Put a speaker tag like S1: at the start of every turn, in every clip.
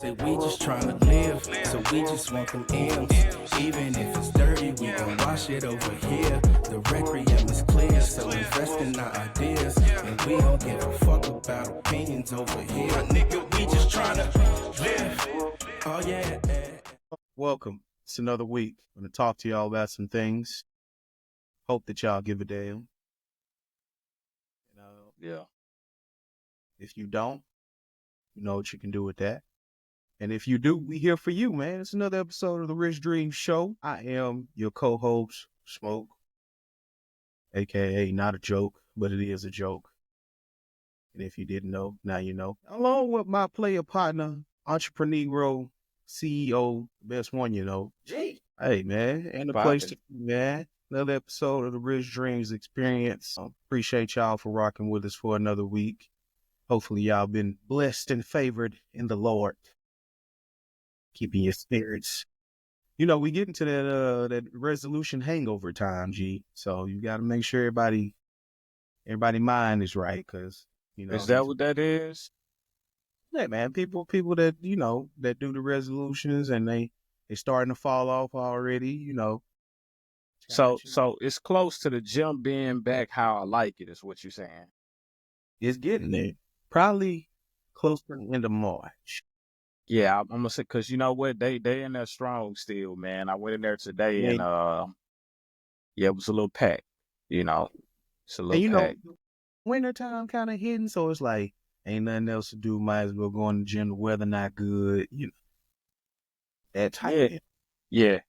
S1: Say we just tryna live, so we just want them M's. Even if it's dirty, we gon' wash it over here. The requiem is clear, so invest in our ideas. And we don't give a fuck about opinions over here. Nigga, we just tryna live. Oh yeah.
S2: Welcome. It's another week. I'm gonna talk to y'all about some things. Hope that y'all give a damn.
S3: Yeah.
S2: If you don't, you know what you can do with that. And if you do, we here for you, man. It's another episode of the Rich Dreamzz Show. I am your co-host, Smoke, aka not a joke, but it is a joke. And if you didn't know, now you know. Along with my player partner, entrepreneur, CEO, best one you know.
S3: Gee.
S2: Hey, man, and the place to be, man. Another episode of the Rich Dreamzz Experience. Appreciate y'all for rocking with us for another week. Hopefully y'all been blessed and favored in the Lord. Keeping your spirits. You know, we get into that resolution hangover time, G. So you got to make sure everybody mind is right, because you know.
S3: Is that what that is?
S2: Yeah, man. People that you know that do the resolutions and they starting to fall off already. You know.
S3: So it's close to the gym being back how I like it, is what you're saying.
S2: It's getting there. Probably close to the end of March.
S3: Yeah, I'm gonna say, because you know what, they in there strong still, man. I went in there today and yeah, it was a little packed. You know, it's a little packed.
S2: Know, wintertime kind of hitting, so it's like ain't nothing else to do. Might as well go in the gym. The weather not good, you know. That type.
S3: Yeah.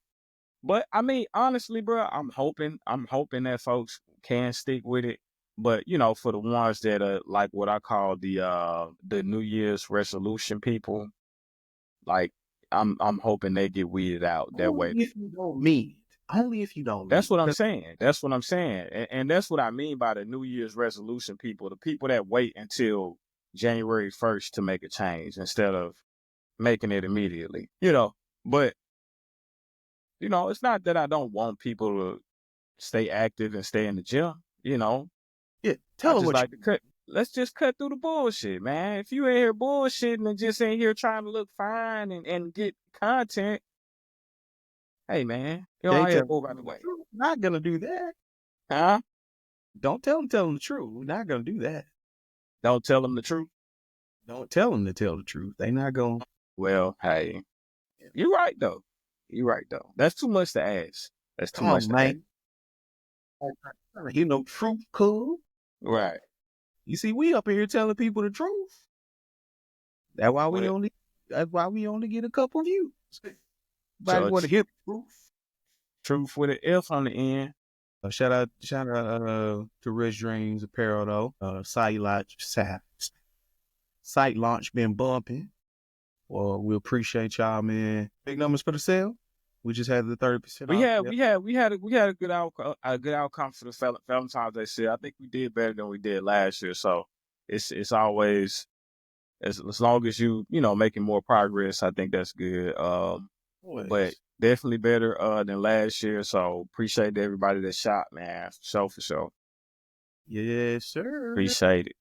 S3: But I mean, honestly, bro, I'm hoping that folks can stick with it. But you know, for the ones that are like what I call the New Year's resolution people, like I'm hoping they get weeded out that way.
S2: If you don't mean it. Only if you don't.
S3: That's what I'm saying. That's what I'm saying. And that's what I mean by the New Year's resolution people, the people that wait until January 1st to make a change instead of making it immediately. You know, but you know, it's not that I don't want people to stay active and stay in the gym, you know.
S2: Yeah, tell them what
S3: like to cut. Let's just cut through the bullshit, man. If you ain't here bullshitting and just ain't here trying to look fine and get content, hey, man, you don't have to move out the way.
S2: We're not going to do that.
S3: Huh?
S2: Don't tell them the truth. We're not going to do that.
S3: Don't tell them the truth?
S2: Don't tell them to tell the truth. They not going to.
S3: Well, hey, you're right, though. You're right, though. That's too much to ask. That's too much to ask.
S2: You know, truth cool.
S3: Right.
S2: You see, we up here telling people the truth. That's why we only get a couple views. Everybody want to hear truth.
S3: Truth with an F on the end.
S2: Shout out to Rich Dreamzz Apparel though. Site launch been bumping. Well, we appreciate y'all, man. Big numbers for the sale. We just had the 30%.
S3: We had a good outcome for the Valentine's Day sale. I think we did better than we did last year. So it's always as long as you know making more progress. I think that's good. But definitely better than last year. So appreciate everybody that shot, man. For sure.
S2: Yes, sir.
S3: Appreciate it.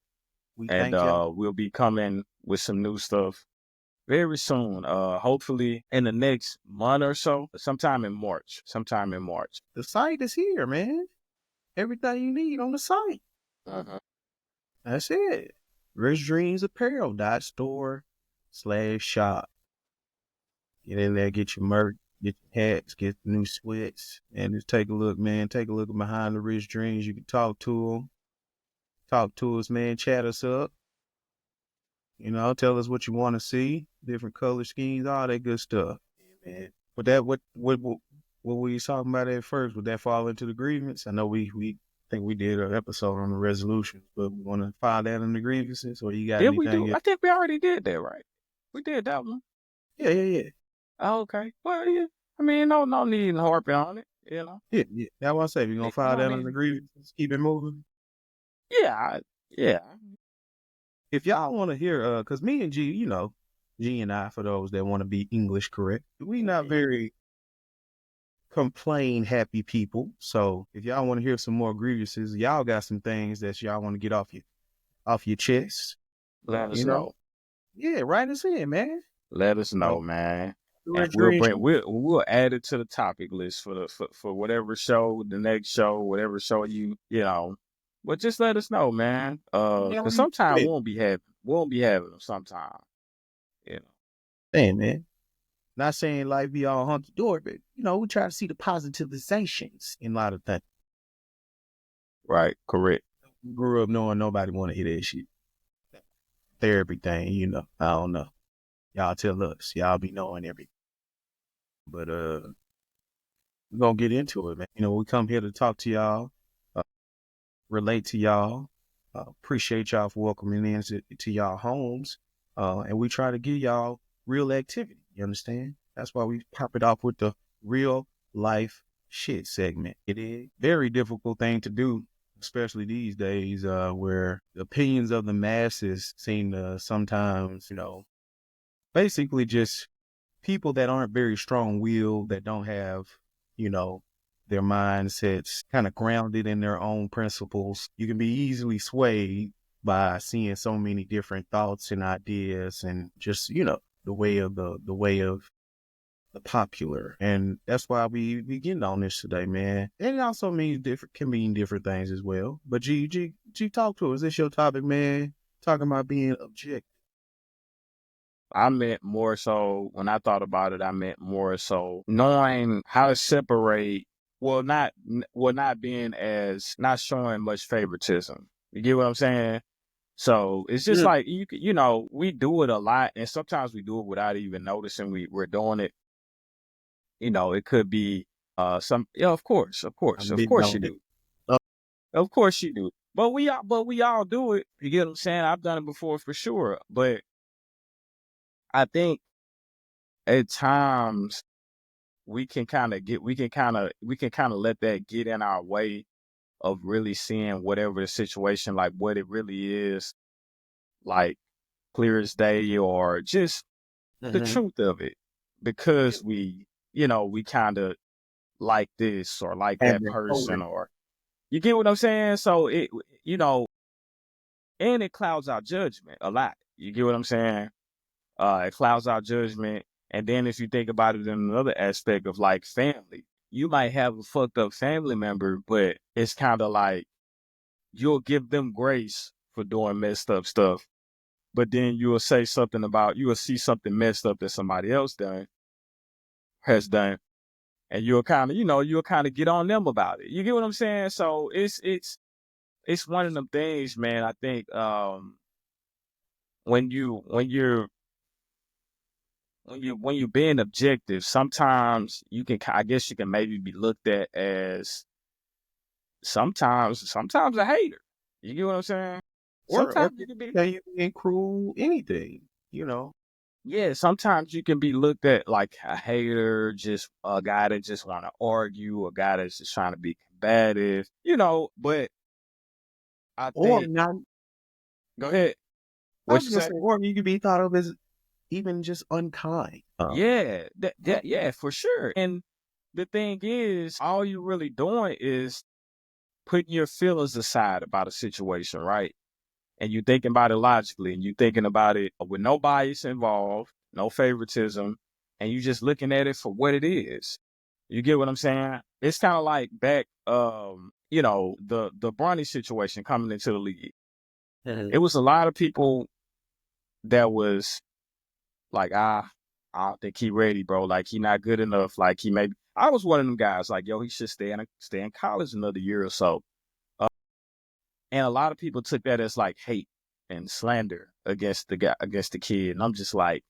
S3: We'll be coming with some new stuff very soon, hopefully in the next month or so, sometime in March.
S2: The site is here, man. Everything you need on the site. That's it. RichDreamzApparel.store/shop. Get in there, get your merch, get your hats, get the new sweats, and just take a look, man. Take a look behind the Rich Dreamzz. You can talk to them. Talk to us, man. Chat us up. You know, tell us what you want to see, different color schemes, all that good stuff. Yeah, man. But that what we were talking about at first? Would that fall into the grievance? I know we think we did an episode on the resolutions, but we want to file that in the grievances, or you got anything?
S3: We do. I think we already did that, right? We did that one.
S2: Yeah.
S3: Oh, okay. Well, yeah. I mean, no need to harping on it, you know.
S2: Yeah. That's what I say. We're gonna file that in the grievances. Keep it moving.
S3: Yeah.
S2: If y'all want to hear, because me and G, you know, G and I, for those that want to be English correct, we not very complain happy people. So if y'all want to hear some more grievances, y'all got some things that y'all want to get off your chest.
S3: Let us know.
S2: Yeah, write us in, man.
S3: Let us know,
S2: No,
S3: man. And
S2: Rich Dreams.
S3: we'll add it to the topic list for whatever show, the next show, whatever show you know. But just let us know, man.
S2: Yeah,
S3: Cause sometimes we won't be having them sometime. You know.
S2: Hey, man. Not saying life be all hunky dory, but we try to see the positivizations in a lot of things.
S3: Right, correct.
S2: Grew up knowing nobody want to hear that shit. Therapy thing, I don't know. Y'all tell us. Y'all be knowing everything. But we're gonna get into it, man. We come here to talk to y'all, relate to y'all. Appreciate y'all for welcoming in to y'all homes. And we try to give y'all real activity. You understand? That's why we pop it off with the real life shit segment. It is a very difficult thing to do, especially these days, where the opinions of the masses seem to sometimes, basically just people that aren't very strong-willed, that don't have, their mindsets kind of grounded in their own principles. You can be easily swayed by seeing so many different thoughts and ideas, and just the way of the popular. And that's why we getting on this today, man. And it also can mean different things as well. But G, talk to us. This your topic, man. Talking about being objective.
S3: I meant more so when I thought about it. I meant more so knowing how to separate. Well, not being not showing much favoritism. You get what I'm saying? So it's just like we do it a lot, and sometimes we do it without even noticing we're doing it. It could be some. Yeah, of course
S2: I'm
S3: you
S2: on
S3: do.
S2: it.
S3: Of course you do. But we all do it. You get what I'm saying? I've done it before for sure. But I think at times we can kind of let that get in our way of really seeing whatever the situation, like what it really is, like clear as day, or just the truth of it, because we kind of like this or like
S2: And
S3: that
S2: then
S3: person, or you get what I'm saying? So you know, and it clouds our judgment a lot. You get what I'm saying? It clouds our judgment. And then if you think about it in another aspect of like family, you might have a fucked up family member, but it's kind of like you'll give them grace for doing messed up stuff. But then you'll see something messed up that somebody else has done. And you'll kind of get on them about it. You get what I'm saying? So it's one of them things, man. I think when you're being objective, sometimes I guess you can maybe be looked at as sometimes a hater. You get what I'm saying?
S2: or
S3: Sometimes you can be,
S2: you can cruel anything,
S3: yeah. Sometimes you can be looked at like a hater, just a guy that just want to argue, a guy that's just trying to be combative. But I
S2: Or
S3: think,
S2: not.
S3: go ahead.
S2: I
S3: What
S2: was
S3: you
S2: gonna
S3: say?
S2: say, or you could be thought of as even just unkind.
S3: Yeah, yeah, for sure. And the thing is, all you're really doing is putting your feelings aside about a situation, right? And you thinking about it logically, and you thinking about it with no bias involved, no favoritism, and you just looking at it for what it is. You get what I'm saying? It's kind of like back, the Bronny situation coming into the league. It was a lot of people that was like, I don't think he ready, bro. Like, he not good enough. Like, he maybe. I was one of them guys. Like, yo, he should stay in college another year or so. And a lot of people took that as like hate and slander against the kid. And I'm just like,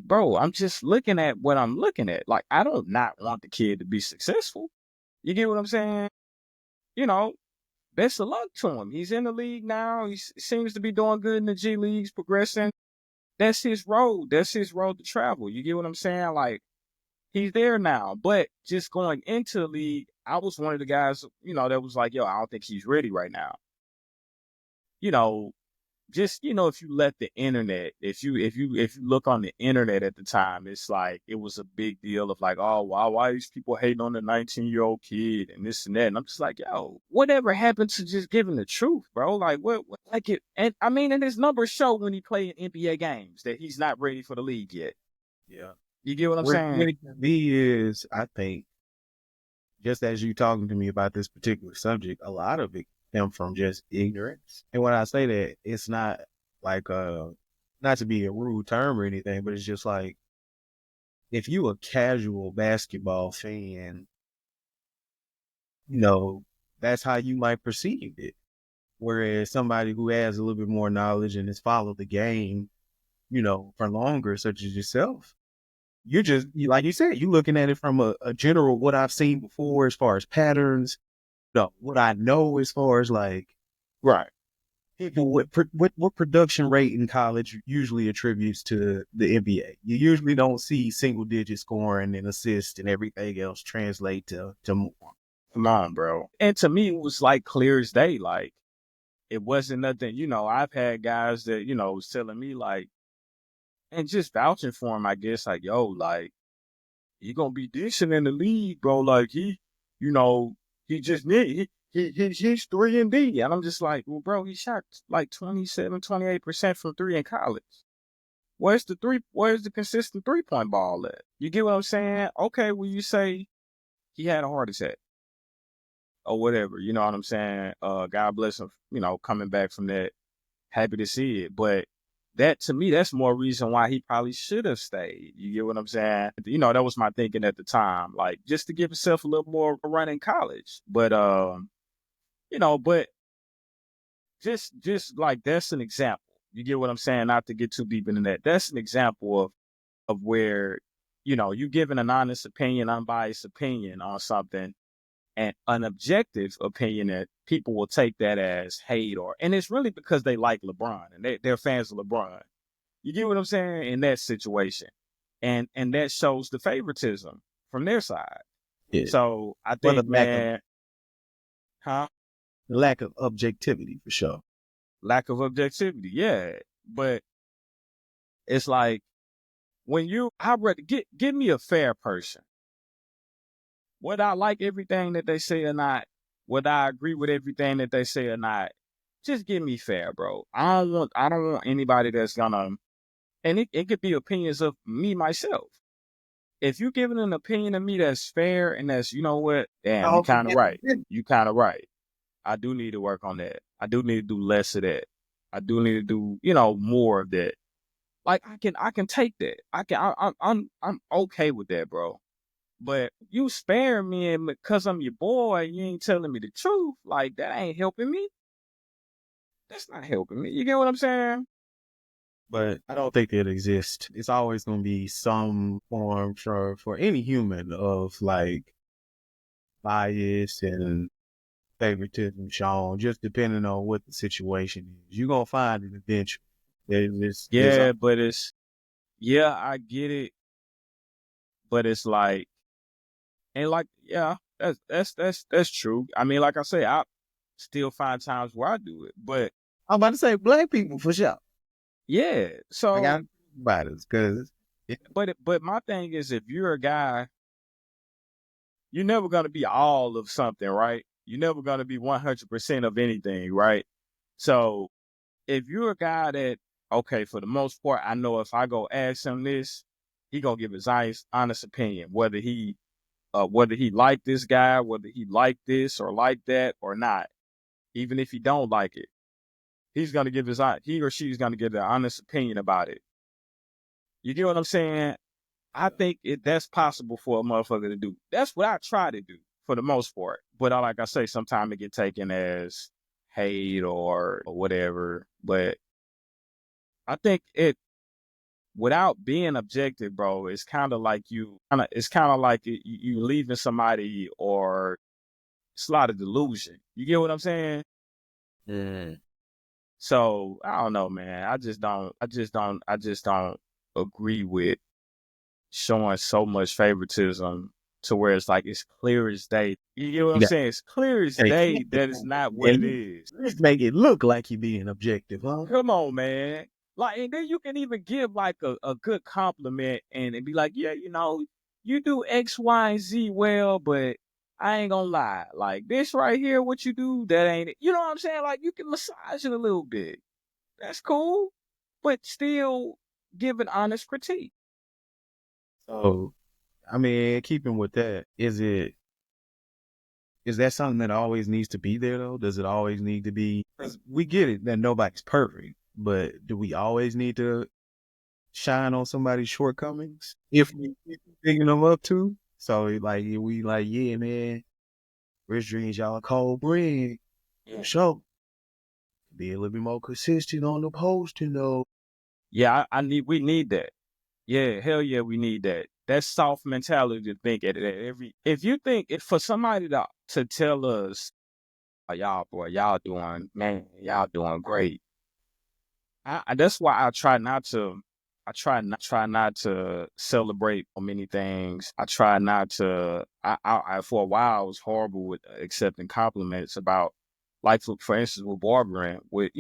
S3: bro, I'm just looking at what I'm looking at. Like, I don't not want the kid to be successful. You get what I'm saying? Best of luck to him. He's in the league now. He seems to be doing good in the G Leagues, progressing. That's his road. That's his road to travel. You get what I'm saying? Like, he's there now. But just going into the league, I was one of the guys, that was like, yo, I don't think he's ready right now. just, if you let the internet, if you look on the internet at the time, it's like it was a big deal of like, oh wow, why are these people hating on the 19-year-old kid and this and that? And I'm just like, yo, whatever happened to just giving the truth, bro? Like what like it, and I mean, and his numbers show when he played NBA games that he's not ready for the league yet.
S2: Yeah.
S3: You get what I'm
S2: Where
S3: saying?
S2: it can be is, I think, just as you talking to me about this particular subject, a lot of it stem from just ignorance. And when I say that, it's not like not to be a rude term or anything, but it's just like, if you a casual basketball fan, that's how you might perceive it. Whereas somebody who has a little bit more knowledge and has followed the game, for longer, such as yourself, like you said, you looking at it from a general, what I've seen before as far as patterns, what I know as far as like
S3: Right.
S2: people, what production rate in college usually attributes to the NBA. You usually don't see single digit scoring and assists and everything else translate to more.
S3: Come on, bro. And to me, it was like clear as day. Like it wasn't nothing. I've had guys that was telling me like, and just vouching for him, I guess, like, yo, like, he gonna be decent in the league, bro. Like, he just need, he's 3-and-D. And I'm just like, well, bro, he shot like 27-28% from three in college. Where's the consistent 3-point ball at? You get what I'm saying? Okay, well, you say he had a heart attack or whatever, you know what I'm saying? God bless him, coming back from that. Happy to see it. But that, to me, that's more reason why he probably should have stayed. You get what I'm saying? That was my thinking at the time, like just to give himself a little more run in college. But, but just like, that's an example. You get what I'm saying? Not to get too deep into that. That's an example of where, you giving an honest opinion, unbiased opinion on something, and an objective opinion that people will take that as hate, and it's really because they like LeBron and they're fans of LeBron. You get what I'm saying? In that situation. And that shows the favoritism from their side.
S2: Yeah.
S3: So I
S2: Well,
S3: think, man,
S2: the lack of objectivity for sure.
S3: Lack of objectivity, yeah. But it's like, I'd rather give me a fair person. Whether I like everything that they say or not, whether I agree with everything that they say or not, just give me fair, bro. I don't want anybody that's gonna, and it could be opinions of me myself. If you giving an opinion of me that's fair and that's, you know what, damn, you kind of right. You kind of right. I do need to work on that. I do need to do less of that. I do need to do, more of that. Like I can take that. I'm okay with that, bro. But you sparing me, and because I'm your boy, you ain't telling me the truth. Like, that ain't helping me. That's not helping me. You get what I'm saying?
S2: But I don't think it exists. It's always going to be some form for any human of like bias and favoritism shown, just depending on what the situation is. You're going to find it eventually.
S3: I get it. But it's like, and like, yeah, that's true. I mean, like I say, I still find times where I do it, but
S2: I'm about to say black people for sure.
S3: Yeah. So
S2: I got about it because,
S3: but my thing is, if you're a guy, you're never gonna be all of something, right? You're never gonna be 100% of anything, right? So if you're a guy that, okay, for the most part, I know if I go ask him this, he gonna give his honest opinion, whether he like this guy, whether he like this or like that or not. Even if he don't like it, he or she's gonna give an honest opinion about it. You get what I'm saying? I think that's possible for a motherfucker to do. That's what I try to do for the most part. But like I say, sometimes it get taken as hate or whatever. But I think without being objective, bro, it's kind of like you leaving somebody, or it's a lot of delusion. You get what I'm saying?
S2: yeah.
S3: So I don't know, man. I just don't agree with showing so much favoritism to where it's like it's clear as day. You get what I'm
S2: Yeah.
S3: saying? It's clear as
S2: Hey,
S3: day that it's not what it is.
S2: Let's make it look like you being objective, huh?
S3: Come on, man. Like, and then you can even give like a good compliment and be like, yeah, you know, you do X, Y, and Z well, but I ain't gonna lie. Like this right here, what you do, that ain't it. You know what I'm saying? Like you can massage it a little bit. That's cool, but still give an honest critique.
S2: So, I mean, keeping with that, is that something that always needs to be there though? Does it always need to be? 'Cause we get it that nobody's perfect, but do we always need to shine on somebody's shortcomings if we picking them up too? So like we like, yeah, man, Rich Dreamzz, y'all cold bread.
S3: Yeah.
S2: So be a little bit more consistent on the posting though.
S3: Yeah, we need that. Yeah, hell yeah, we need that. That soft mentality to think at every. If you think if for somebody to tell us, oh, y'all doing great. That's why I try not to. I try not to celebrate on many things. I try not to. I for a while I was horrible with accepting compliments about, like for instance with barbering, with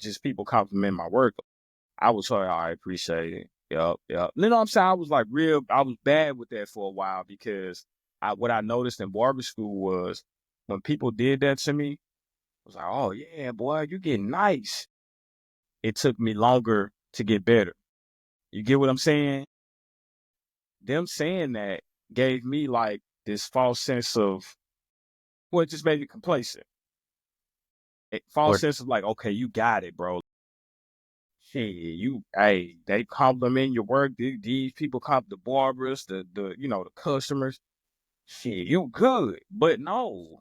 S3: just people complimenting my work. I was like, I appreciate it. Yep. You know what I'm saying? I was bad with that for a while because what I noticed in barber school was when people did that to me, I was like, oh yeah, boy, you getting nice. It took me longer to get better. You get what I'm saying? Them saying that gave me like this false sense of, well, it just made me complacent. False sense of like, okay, you got it, bro. Shit, they compliment your work. These people compliment the barbers, the customers. Shit, you good. But no.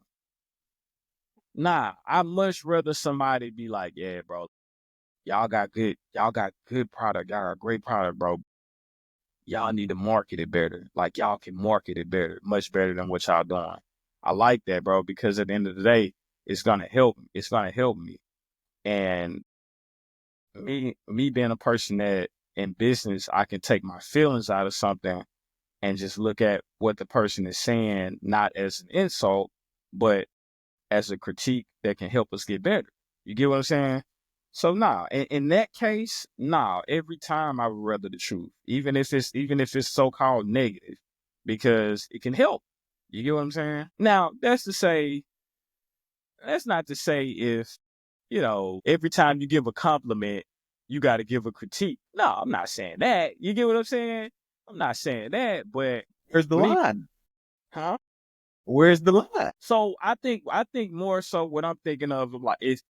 S3: Nah, I'd much rather somebody be like, yeah, bro, y'all got good product. Y'all got great product, bro. Y'all need to market it better. Like y'all can market it better, much better than what y'all doing. I like that, bro, because at the end of the day, it's gonna help. It's gonna help me. And me being a person that in business, I can take my feelings out of something and just look at what the person is saying, not as an insult, but as a critique that can help us get better. You get what I'm saying? So in that case, every time I would rather the truth, even if it's so-called negative, because it can help. You get what I'm saying? Now, that's not to say if, every time you give a compliment, you got to give a critique. No, I'm not saying that. You get what I'm saying? I'm not saying that, but
S2: Where's the line?
S3: Huh?
S2: Where's the line?
S3: So I think more so what I'm thinking of like is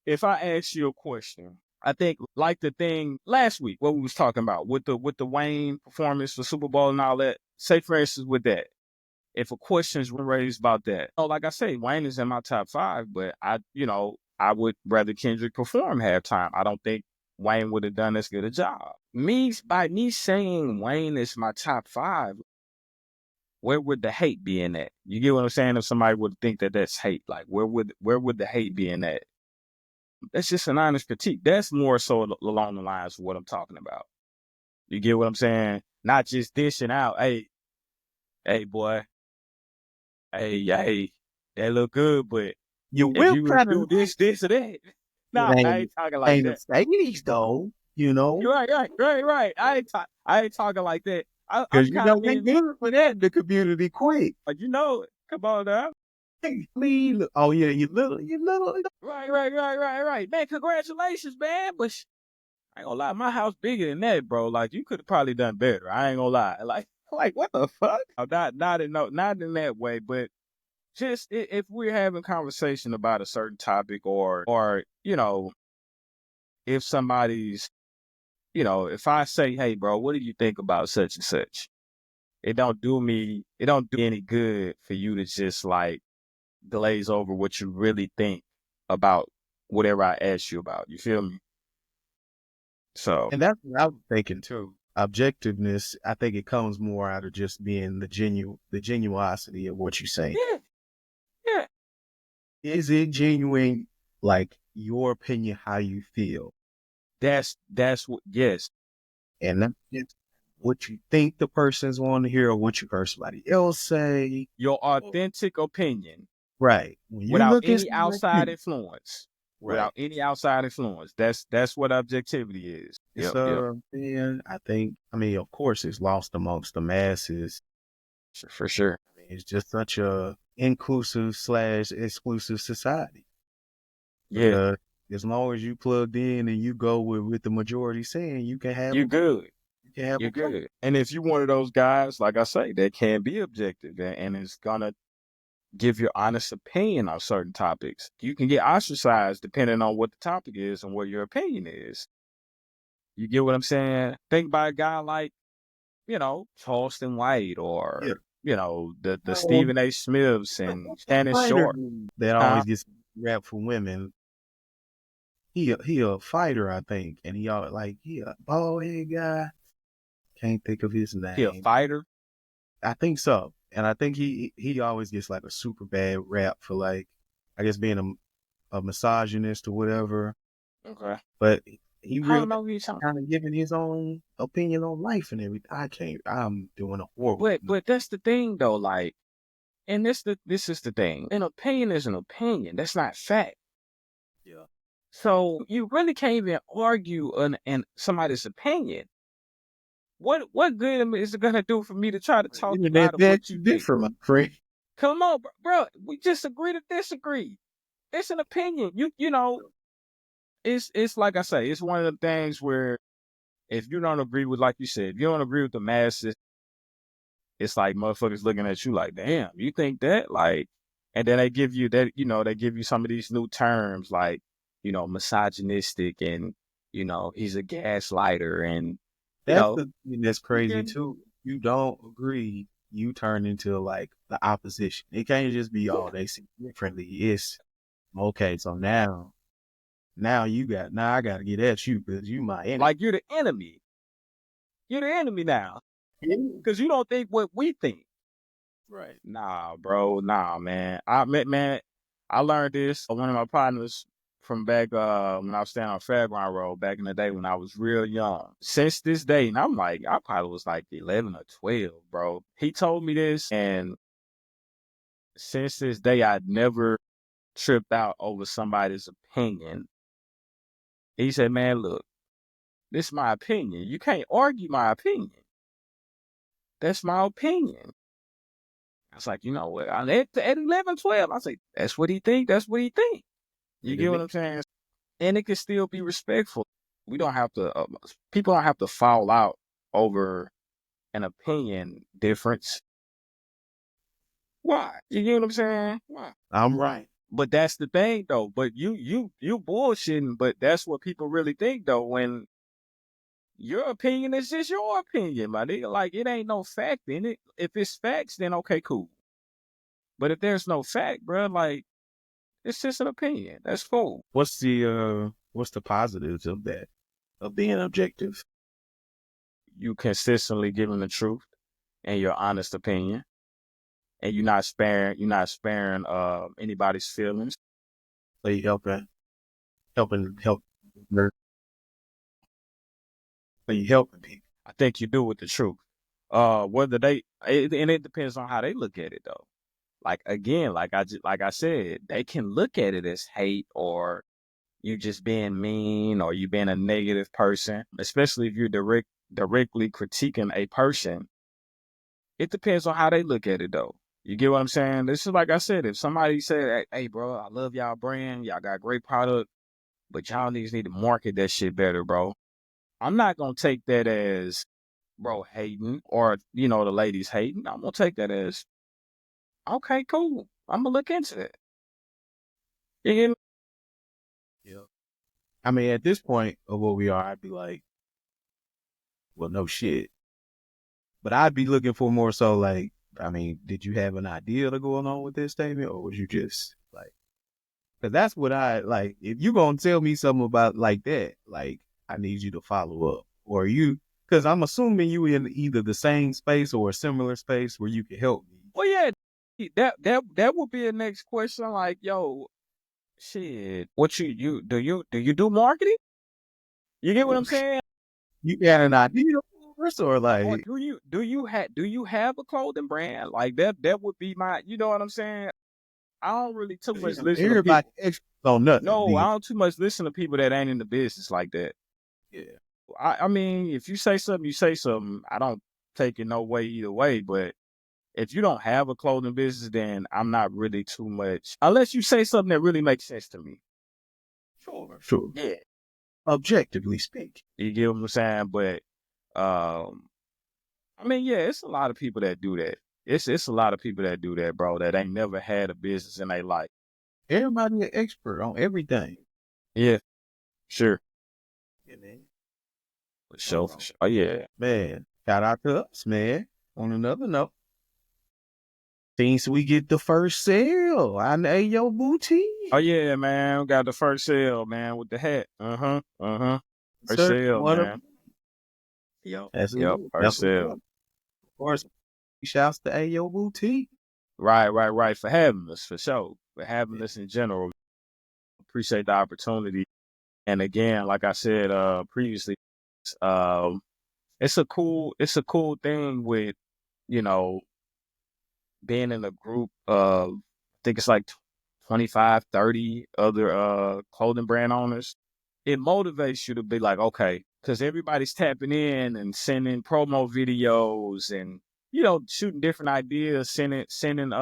S3: if I ask you a question, I think like the thing last week, what we was talking about with the Wayne performance for Super Bowl and all that. Say for instance with that, if a question's raised about that, like I say, Wayne is in my top 5, but I would rather Kendrick perform halftime. I don't think Wayne would have done as good a job. By me saying Wayne is my top 5, where would the hate be in that? You get what I'm saying? If somebody would think that that's hate, like where would the hate be in that? That's just an honest critique. That's more so along the lines of what I'm talking about. You get what I'm saying? Not just dishing out, hey boy, hey, that look good, but
S2: You
S3: if
S2: will
S3: you would
S2: kind
S3: do
S2: of
S3: this or that. Nah, I ain't talking like that.
S2: Ladies though,
S3: Right. I ain't talking like that. I'm
S2: because
S3: kind of
S2: they
S3: being,
S2: good for that in the community quick.
S3: come on now.
S2: Oh yeah, you little.
S3: Right. Man, congratulations, man. But I ain't gonna lie, my house bigger than that, bro. Like you could have probably done better. I ain't gonna lie. Like what the fuck? Not in that way, but just if we're having conversation about a certain topic or if somebody's if I say, hey bro, what do you think about such and such? It don't do me any good for you to just like glaze over what you really think about whatever I ask you about. You feel me? So
S2: And that's what I was thinking too. Objectiveness, I think it comes more out of just being the genuosity of what you say.
S3: yeah.
S2: Is it genuine, like your opinion, how you feel?
S3: That's what, yes.
S2: And that's it. what you think the person's want to hear or what you heard somebody else say.
S3: Your authentic opinion.
S2: Right. When you
S3: Without
S2: look at
S3: any
S2: something like
S3: outside
S2: you,
S3: influence.
S2: right.
S3: Without any outside influence. That's what objectivity is.
S2: It's
S3: Yep.
S2: man, I mean, of course it's lost amongst the masses.
S3: For sure.
S2: I mean, it's just such a inclusive / exclusive society.
S3: Yeah.
S2: Because as long as you plugged in and you go with the majority saying, you can have
S3: You're good.
S2: You can have
S3: You're good. And if you're one of those guys, like I say, that can be objective and is gonna give your honest opinion on certain topics, you can get ostracized depending on what the topic is and what your opinion is. You get what I'm saying? Think about a guy like, Charleston White or, the Stephen A. Smiths and Shannon Sharp.
S2: That always gets rap for women. He a fighter, I think, and he a bald head guy. Can't think of his name.
S3: He a fighter?
S2: I think so, and I think he always gets like a super bad rap for like, I guess being a misogynist or whatever.
S3: Okay,
S2: but he really
S3: kind
S2: of giving his own opinion on life and everything. I'm doing a horrible.
S3: But that's the thing though, like, and this is the thing. An opinion is an opinion. That's not fact.
S2: Yeah.
S3: So you really can't even argue in somebody's opinion. What good is it gonna do for me to try to talk you out of what you
S2: different, my friend?
S3: Come on, bro. We just agree to disagree. It's an opinion. You know, it's like I say, it's one of the things where if you don't agree with, like you said, if you don't agree with the masses, it's like motherfuckers looking at you like, damn, you think that? Like, and then they give you that, they give you some of these new terms like, misogynistic and, he's a gaslighter and,
S2: that's the thing that's crazy too. You don't agree, you turn into like the opposition. It can't just be, they see differently. It's okay. So now I got to get at you because you my enemy.
S3: Like you're the enemy. You're the enemy now. Because you don't think what we think.
S2: Right.
S3: Nah, bro. Nah, man. I learned this from one of my partners from back when I was staying on Fairground Road back in the day when I was real young. Since this day, and I'm like, I probably was like 11 or 12, bro. He told me this, and since this day, I'd never tripped out over somebody's opinion. He said, man, look, this is my opinion. You can't argue my opinion. That's my opinion. I was like, you know what? At 11, 12, I say, that's what he think. That's what he think. You get what I'm saying? And it can still be respectful. We don't have to, people don't have to fall out over an opinion difference. Why? You get what I'm saying? Why?
S2: I'm right.
S3: But that's the thing though. But you bullshitting, but that's what people really think though, when your opinion is just your opinion, my nigga. Like, it ain't no fact in it. If it's facts, then okay, cool. But if there's no fact, bro, like, it's just an opinion. That's cool.
S2: What's the positives of that, of being objective?
S3: You consistently giving the truth and your honest opinion, and you're not sparing anybody's feelings.
S2: So you helping. So you helping people.
S3: I think you do with the truth. Whether and it depends on how they look at it though. Like, again, like I said, they can look at it as hate or you just being mean or you being a negative person, especially if you're directly critiquing a person. It depends on how they look at it though. You get what I'm saying? This is like I said, if somebody said, hey bro, I love y'all brand, y'all got great product, but y'all niggas need to market that shit better, bro. I'm not going to take that as bro hating or, the ladies hating. I'm going to take that as, okay, cool. I'm going to look into it. Yeah.
S2: I mean, at this point of what we are, I'd be like, well, no shit. But I'd be looking for more so like, I mean, did you have an idea to go along with this statement or was you just like, because that's what I like. If you going to tell me something about like that, like, I need you to follow up or because I'm assuming you in either the same space or a similar space where you can help me.
S3: Well, yeah, that would be a next question. Like, yo, shit, what do you do marketing? You get what I'm saying?
S2: You got an idea? yours or
S3: Or
S2: like
S3: do you have a clothing brand? Like that would be my, you know what I'm saying? I don't really too much listen to
S2: everybody
S3: people.
S2: expert on nothing?
S3: No, I don't too much listen to people that ain't in the business like that.
S2: Yeah,
S3: I mean, if you say something, you say something. I don't take it no way either way. But if you don't have a clothing business, then I'm not really too much. Unless you say something that really makes sense to me.
S2: sure.
S3: Yeah.
S2: Objectively speaking.
S3: You get what I'm saying? But I mean, yeah, it's a lot of people that do that. It's a lot of people that do that, bro, that ain't never had a business in their life.
S2: Everybody an expert on everything.
S3: Yeah, sure.
S2: Yeah, man.
S3: For sure, for sure. Oh, yeah.
S2: Man, shout out to us, man. On another note, since we get the first sale on Ayo Boutique.
S3: Oh, yeah, man. We got the first sale, man, with the hat. Uh-huh. Uh-huh. First
S2: Sir,
S3: sale,
S2: one of
S3: man. Yep.
S2: that's
S3: Yep.
S2: it.
S3: First
S2: That's what
S3: sale.
S2: of course. Shouts to Ayo Boutique.
S3: Right. For having us, for sure. For having
S2: Yeah.
S3: us in general. Appreciate the opportunity. And again, like I said previously, um, it's a cool thing with, you know, being in a group of, I think it's like 25, 30 other clothing brand owners. It motivates you to be like, okay, because everybody's tapping in and sending promo videos and, you know, shooting different ideas, sending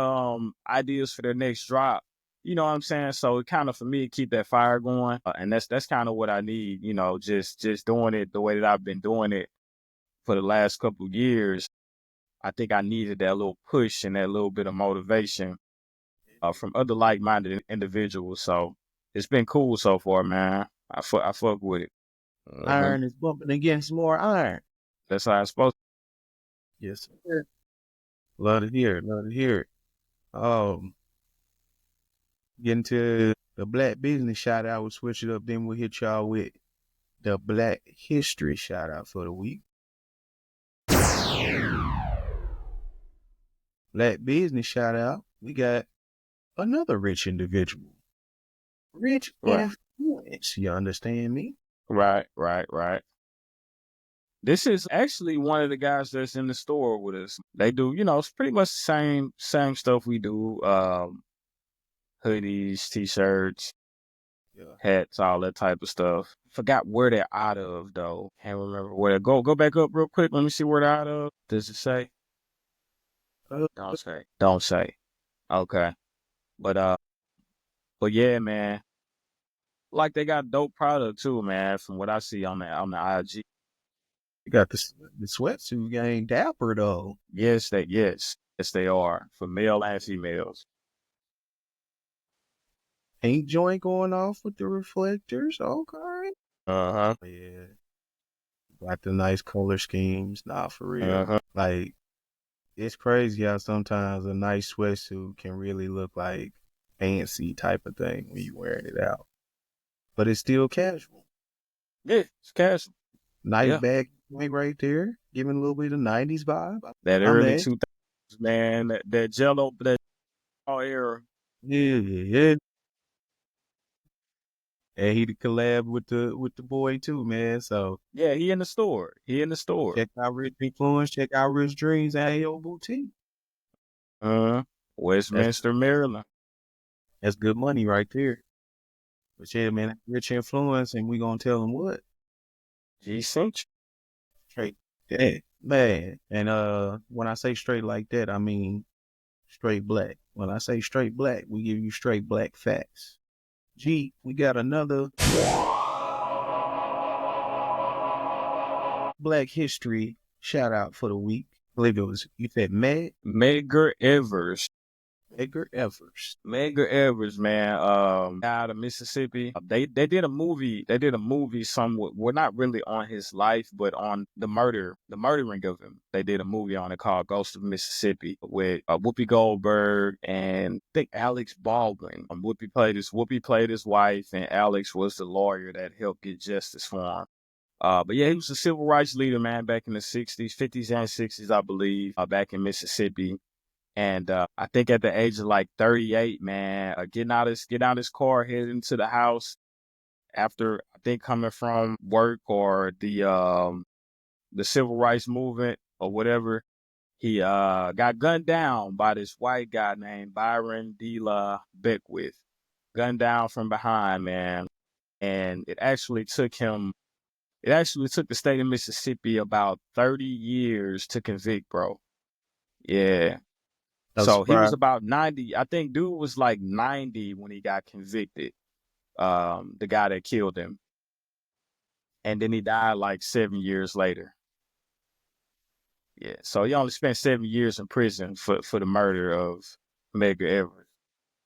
S3: ideas for their next drop. You know what I'm saying? So it kind of, for me, keep that fire going. And that's kind of what I need, you know, just doing it the way that I've been doing it for the last couple of years. I think I needed that little push and that little bit of motivation from other like-minded individuals. So it's been cool so far, man. I fuck with it.
S2: Iron is bumping against more iron.
S3: That's how it's supposed
S2: Yes, sir. Love to hear it. Love to hear it. Getting to the Black Business shout out, we'll switch it up. Then we'll hit y'all with the Black History shout out for the week. Black Business shout out. We got another rich individual. Rich
S3: Right.
S2: influence. You understand me?
S3: Right. This is actually one of the guys that's in the store with us. They do, you know, it's pretty much the same stuff we do. Hoodies, t-shirts,
S2: Yeah.
S3: hats, all that type of stuff. Forgot where they're out of though. Can't remember where. Go back up real quick. Let me see where they're out of. Does it say? Don't say. Okay. But yeah, man. Like they got dope product too, man. From what I see on the IG.
S2: You got the sweatsuit gang dapper though.
S3: Yes, they are for male and females.
S2: Paint joint going off with the reflectors. Okay.
S3: Uh-huh.
S2: Yeah. Got the nice color schemes. Nah, for real.
S3: Uh-huh.
S2: Like, it's crazy how sometimes a nice sweatsuit can really look like fancy type of thing when you wearing it out. But it's still casual.
S3: Yeah, it's casual.
S2: Nice bag right there, giving a little bit of 90s vibe.
S3: That early 2000s, man. That Jello, that era.
S2: Yeah. And he collab with the boy too, man. So
S3: yeah, he in the store.
S2: check out Rich Influence, check out Rich Dreamzz at AO Boutique.
S3: Westminster, Maryland.
S2: That's good money right there. But yeah, man, Rich Influence, and we gonna tell him what?
S3: G sent
S2: Straight that, man. And when I say straight like that, I mean straight black. When I say straight black, we give you straight black facts. G, we got another Black History shout out for the week. I believe it was, you said
S3: Medgar Evers.
S2: Edgar Evers.
S3: Medgar Evers, man, out of Mississippi. They did a movie. They did a movie somewhat. Well, not really on his life, but on the murdering of him. They did a movie on it called Ghost of Mississippi with Whoopi Goldberg and I think Alex Baldwin. Whoopi played his wife, and Alex was the lawyer that helped get justice for him. But yeah, he was a civil rights leader, man, back in the 60s, 50s, and 60s, I believe, back in Mississippi. And I think at the age of like 38, man, getting out his car, heading to the house after I think coming from work or the the civil rights movement or whatever. He got gunned down by this white guy named Byron De La Beckwith. Gunned down from behind, man. And it actually took the state of Mississippi about 30 years to convict, bro. Yeah.
S2: I'm
S3: So he was
S2: surprised.
S3: about 90. I think dude was like 90 when he got convicted. The guy that killed him. And then he died like 7 years later. Yeah. So he only spent 7 years in prison for the murder of Medgar Evers.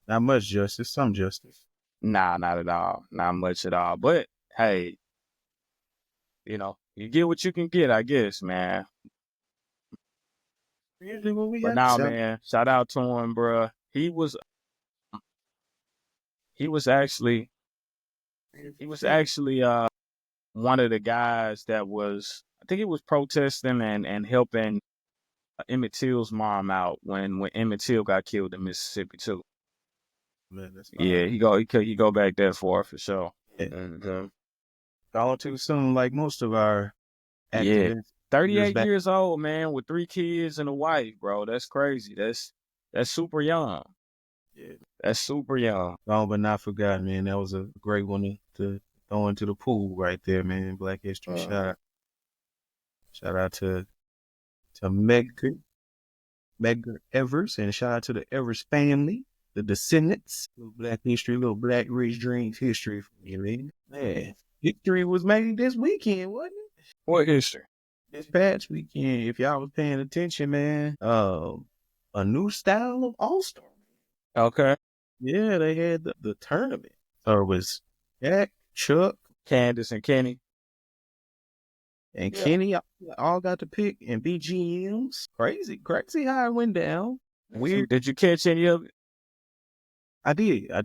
S2: Not much justice, some justice.
S3: Nah, not at all. Not much at all. But hey, you get what you can get, I guess, man.
S2: Usually what we
S3: But
S2: got
S3: now,
S2: to
S3: man, shout out to him, bruh. He was actually one of the guys that was, I think he was protesting and helping Emmett Till's mom out when Emmett Till got killed in Mississippi too.
S2: Man, that's fine.
S3: Yeah, he go back that far for sure.
S2: Yeah.
S3: And,
S2: Gone too soon, like most of our
S3: yeah,
S2: activists.
S3: 38
S2: back.
S3: years old, man, with 3 kids and a wife, bro. That's crazy. That's super young.
S2: Yeah.
S3: That's super young.
S2: Gone but not forgotten, man. That was a great one to throw into the pool right there, man. Black History. Shout out to Medgar Evers, and shout out to the Evers family, the descendants. Little Black History, little Black Rich Dreams history for you, man. Man, history was made this weekend, wasn't it?
S3: What history?
S2: This past weekend, if y'all was paying attention, man, a new style of All-Star.
S3: Okay.
S2: Yeah, they had the tournament. So it was Jack, Chuck,
S3: Candace and Kenny.
S2: and Kenny all got to pick and be GMs. Crazy how it went down. Weird.
S3: Did you catch any of it?
S2: I did. I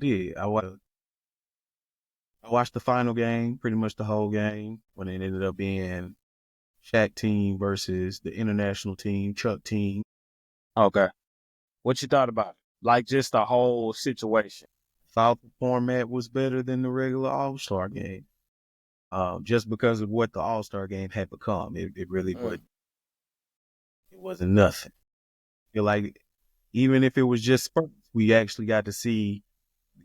S2: watched the final game, pretty much the whole game, when it ended up being Shaq team versus the international team, Chuck team.
S3: Okay. What you thought about it? Like just the whole situation.
S2: Thought the format was better than the regular All-Star game. Just because of what the All-Star game had become. It really wasn't. It wasn't nothing. I feel like even if it was just spurts, we actually got to see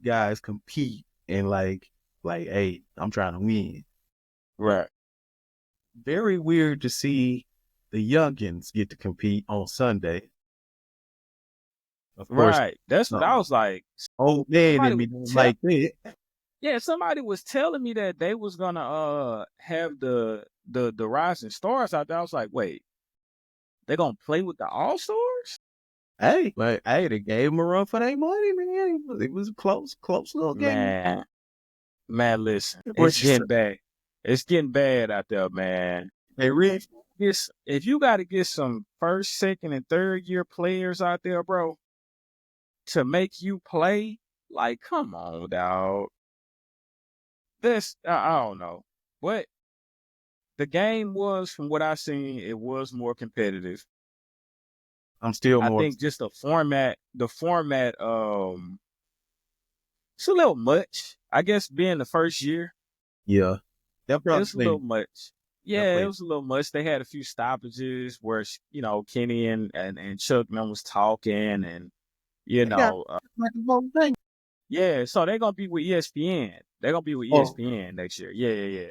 S2: guys compete and like, hey, I'm trying to win.
S3: Right.
S2: Very weird to see the youngins get to compete on Sunday. Of course,
S3: right. That's what I was like.
S2: Old man in me like that.
S3: Yeah, somebody was telling me that they was gonna have the rising stars out there. I was like, wait, they gonna play with the All Stars?
S2: Hey, but hey, they gave them a run for their money, man. It was a close little game.
S3: Man, listen, it's getting bad. It's getting bad out there, man.
S2: They really,
S3: if you got to get some first, second, and third year players out there, bro, to make you play, like, come on, dog. I don't know. But the game was, from what I seen, it was more competitive.
S2: I'm still more.
S3: I think just the format, it's a little much. I guess being the first year.
S2: Yeah.
S3: It was a little much. Yeah,
S2: It
S3: was a little much. They had a few stoppages where, Kenny and Chuck was talking and, yeah, so they're going to be with ESPN. They're going to be with ESPN next year. Yeah.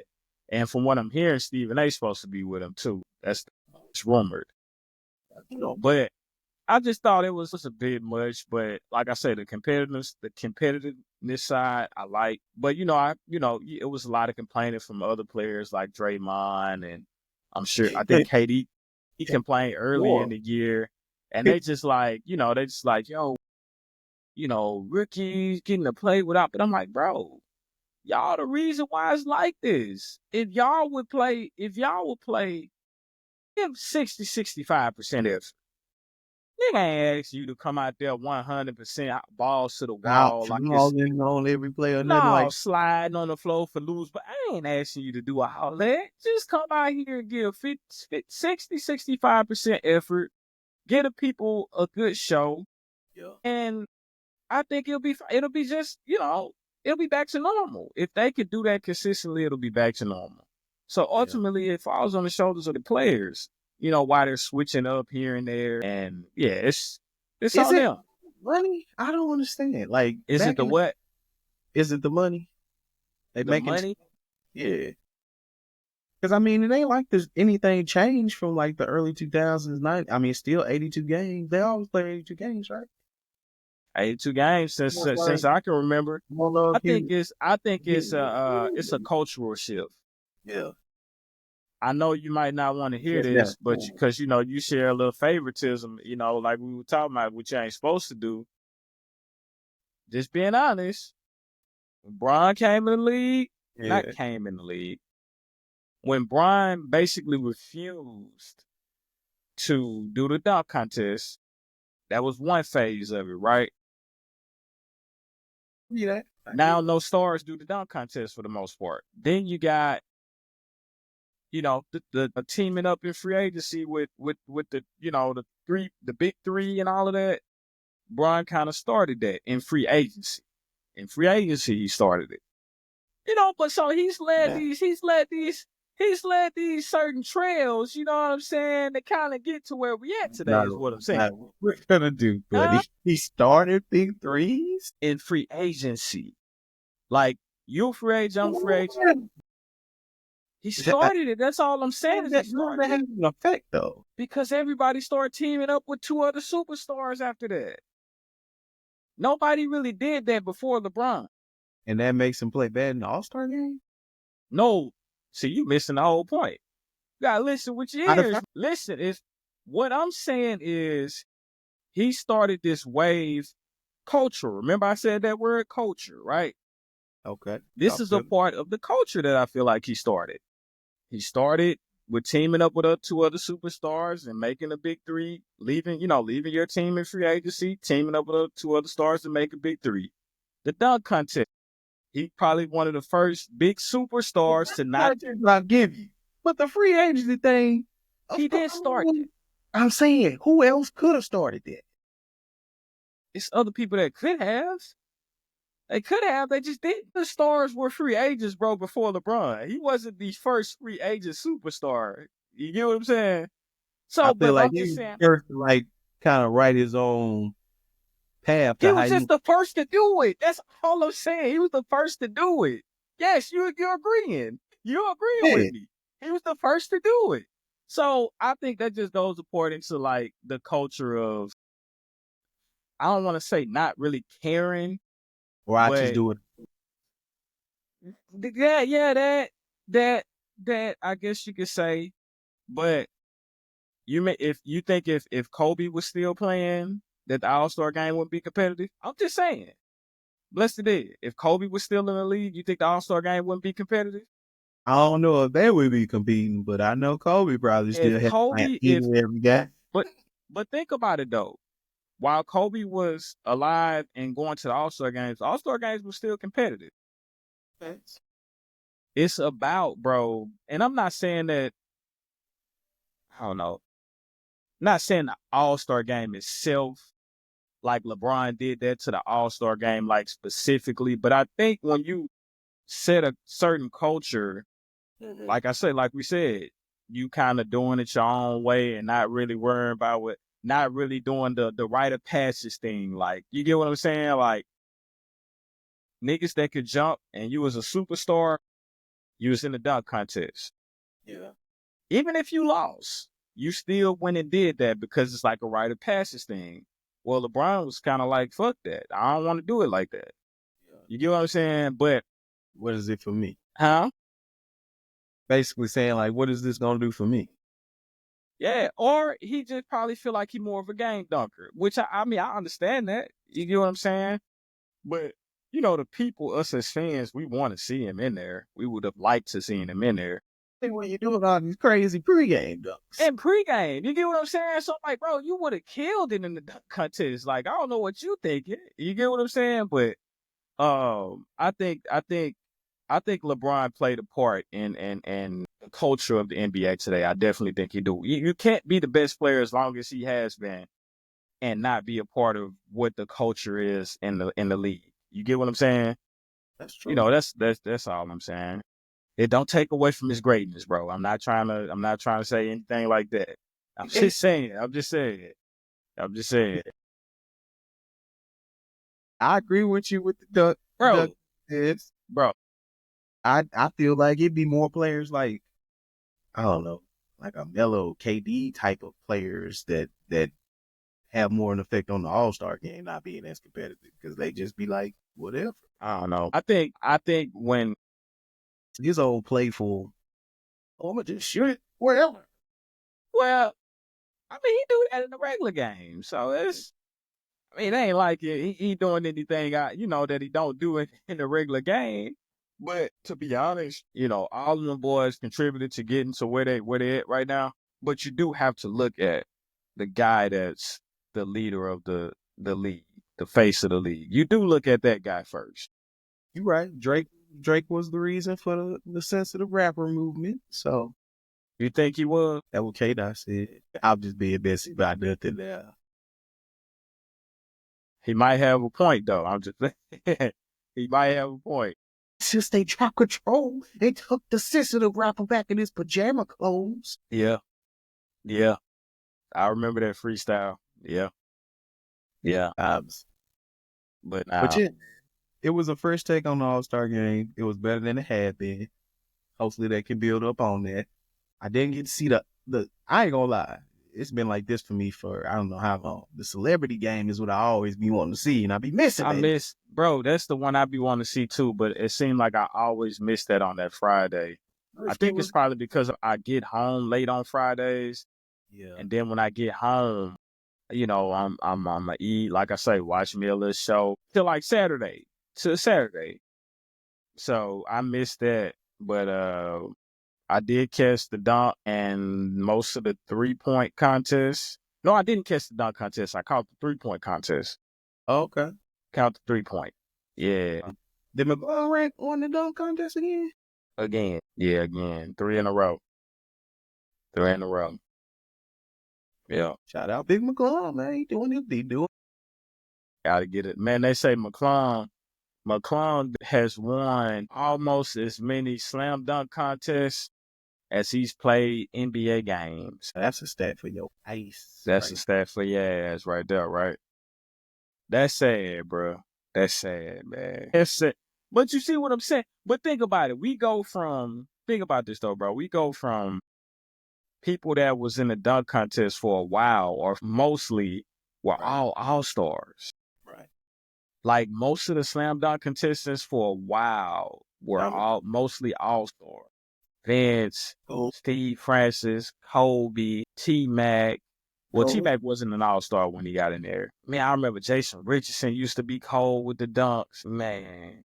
S3: And from what I'm hearing, Stephen A's supposed to be with them too. It's rumored. But I just thought it was a bit much. But like I said, the competitiveness side, I like. But, it was a lot of complaining from other players like Draymond. And I think KD, he complained early in the year. And they just like, rookies getting to play without. But I'm like, bro, y'all the reason why it's like this. If y'all would play, give 60-65% effort. Nigga ain't ask you to come out there 100% balls to the wall.
S2: Like on every player.
S3: Sliding on the floor for lose. But I ain't asking you to do all that. Just come out here and give 60-65% effort. Get the people a good show. Yeah. And I think it'll be just, it'll be back to normal. If they could do that consistently, it'll be back to normal. So ultimately, it falls on the shoulders of the players. You know, why they're switching up here and there, and yeah, it's on them.
S2: Money? I don't understand. Like,
S3: Is it the what?
S2: Is it the money? They
S3: The money?
S2: Yeah. Because I mean, it ain't like there's anything changed from like the early 2000s. I mean, still 82 games. They always play 82 games, right?
S3: 82 games since I can remember. I think it's a cultural shift.
S2: Yeah.
S3: I know you might not want to hear this, but because you share a little favoritism, like we were talking about, which you ain't supposed to do. Just being honest, when Bron came in the league, not came in the league, when Bron basically refused to do the dunk contest, that was one phase of it, right?
S2: Yeah.
S3: Now no stars do the dunk contest for the most part. Then you got, the teaming up in free agency with the the big three and all of that. Bron kind of started that in free agency. In free agency, he started it. But so he's led these certain trails, you know what I'm saying, to kind of get to where we at today is what I'm saying.
S2: What we're gonna do, buddy. He started big threes
S3: in free agency. Like, you free agent, I'm free agent. He started it. That's all I'm saying.
S2: That had an effect though.
S3: Because everybody started teaming up with two other superstars after that. Nobody really did that before LeBron.
S2: And that makes him play bad in the All-Star game?
S3: No. See, you missing the whole point. You gotta listen with your ears. Listen, what I'm saying is he started this wave culture. Remember I said that word, culture, right?
S2: Okay.
S3: This is a part of the culture that I feel like he started. He started with teaming up with two other superstars and making a big three, leaving your team in free agency, teaming up with two other stars to make a big three. The dunk contest. He probably one of the first big superstars to not
S2: give you. But the free agency thing,
S3: he did start it.
S2: I'm saying, who else could have started that?
S3: It's other people that could have. They could have. They just didn't. The stars were free agents, bro, before LeBron. He wasn't the first free agent superstar. You get what I'm saying? So,
S2: I feel like he was kind of write his own path.
S3: He was just the first to do it. That's all I'm saying. He was the first to do it. Yes, you're agreeing. You're agreeing with me. He was the first to do it. So I think that just goes according to like the culture of, I don't want to say not really caring.
S2: Or I just do it.
S3: Yeah, that I guess you could say. But if you think if Kobe was still playing, that the All-Star game wouldn't be competitive? I'm just saying. Blessed it is. If Kobe was still in the league, you think the All-Star game wouldn't be competitive?
S2: I don't know if they would be competing, but I know Kobe probably still had every guy.
S3: But think about it though. While Kobe was alive and going to the All-Star games were still competitive.
S2: Thanks.
S3: It's about, bro, and I'm not saying that, I don't know, not saying the All-Star game itself, like LeBron did that to the All-Star game, like specifically, but I think when you set a certain culture, like I said, like we said, you kind of doing it your own way and not really worrying about not really doing the rite of passage thing. Like, you get what I'm saying? Like, niggas that could jump and you was a superstar, you was in the dunk contest.
S2: Yeah.
S3: Even if you lost, you still went and did that because it's like a rite of passage thing. Well, LeBron was kind of like, fuck that. I don't want to do it like that. Yeah. You get what I'm saying? But
S2: what is it for me?
S3: Huh?
S2: Basically saying, like, what is this going to do for me?
S3: Yeah, or he just probably feel like he's more of a game dunker, which I mean, I understand that. You get what I'm saying? But, the people, us as fans, we want to see him in there. We would have liked to see him in there.
S2: When you're doing all these crazy pregame dunks.
S3: And pregame, you get what I'm saying? So, like, bro, you would have killed it in the dunk contest. Like, I don't know what you thinking. You get what I'm saying? But I think LeBron played a part in the culture of the NBA today. I definitely think he do. You can't be the best player as long as he has been and not be a part of what the culture is in the league. You get what I'm saying?
S2: That's true.
S3: That's all I'm saying. It don't take away from his greatness, bro. I'm not trying to say anything like that. I'm just saying.
S2: I agree with you with the duck.
S3: Bro.
S2: It's,
S3: Bro.
S2: I feel like it'd be more players like, I don't know, like a Melo, KD type of players that have more an effect on the All-Star game not being as competitive because they just be like, whatever.
S3: I don't know. I think when
S2: his old playful, I'm gonna just shoot it wherever.
S3: Well, I mean, he do that in the regular game, so it ain't like he doing anything that he don't do it in the regular game. But to be honest, all of them boys contributed to getting to where they at right now. But you do have to look at the guy that's the leader of the league, the face of the league. You do look at that guy first.
S2: You're right. Drake was the reason for the sensitive rapper movement. So
S3: you think he was?
S2: That's what K-Dot said. I'll just be a messy about nothing there.
S3: He might have a point though. I'm just he might have a point.
S2: Since they dropped control, they took the sensitive rapper back in his pajama clothes.
S3: Yeah. I remember that freestyle. Yeah. But
S2: yeah, it was a first take on the All-Star game. It was better than it had been. Hopefully they can build up on that. I didn't get to see the I ain't gonna lie. It's been like this for me for I don't know how long. The celebrity game is what I always be wanting to see, and I be missing it.
S3: Bro, that's the one I be wanting to see too, but it seemed like I always miss that on that Friday. I think it's probably because I get home late on Fridays.
S2: Yeah.
S3: And then when I get home, I'm gonna eat, like I say, watch me a little show till like Saturday. So I missed that. But I did catch the dunk and most of the 3-point contest. No, I didn't catch the dunk contest. I caught the 3-point contest.
S2: Oh, okay.
S3: Count the 3-point. Yeah.
S2: Did McClung rank on the dunk contest again?
S3: Again. Yeah, again. 3 in a row. Yeah.
S2: Shout out Big McClung, man. He doing his doing.
S3: Gotta get it. Man, they say McClung has won almost as many slam dunk contests as he's played NBA games.
S2: That's a stat for your ace.
S3: That's a stat for your ass right there, right? That's sad, bro. That's sad, man. That's sad. But you see what I'm saying? But think about it. Think about this though, bro. We go from people that was in the dunk contest for a while or mostly were all all-stars.
S2: Right.
S3: Like most of the slam dunk contestants for a while were mostly all-stars. Vince, Steve Francis, Kobe, T-Mac. Well, T-Mac wasn't an all-star when he got in there. Man, I remember Jason Richardson used to be cold with the dunks. Man.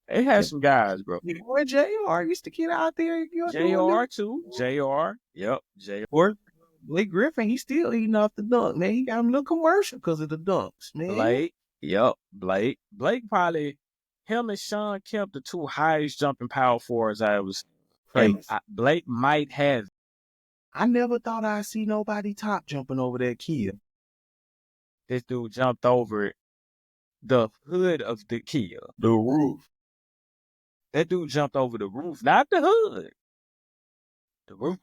S3: They had some guys, bro.
S2: Boy, JR used to get out there.
S3: JR too. JR. Yep. JR.
S2: Or Blake Griffin, he's still eating off the dunk, man. He got him a little commercial because of the dunks, man.
S3: Blake. Yep. Blake probably, him and Sean Kemp, the two highest jumping power forwards I was. Blake might have.
S2: I never thought I'd see nobody top jumping over that kid.
S3: This dude jumped over the hood of the kid.
S2: The roof.
S3: That dude jumped over the roof, not the hood. The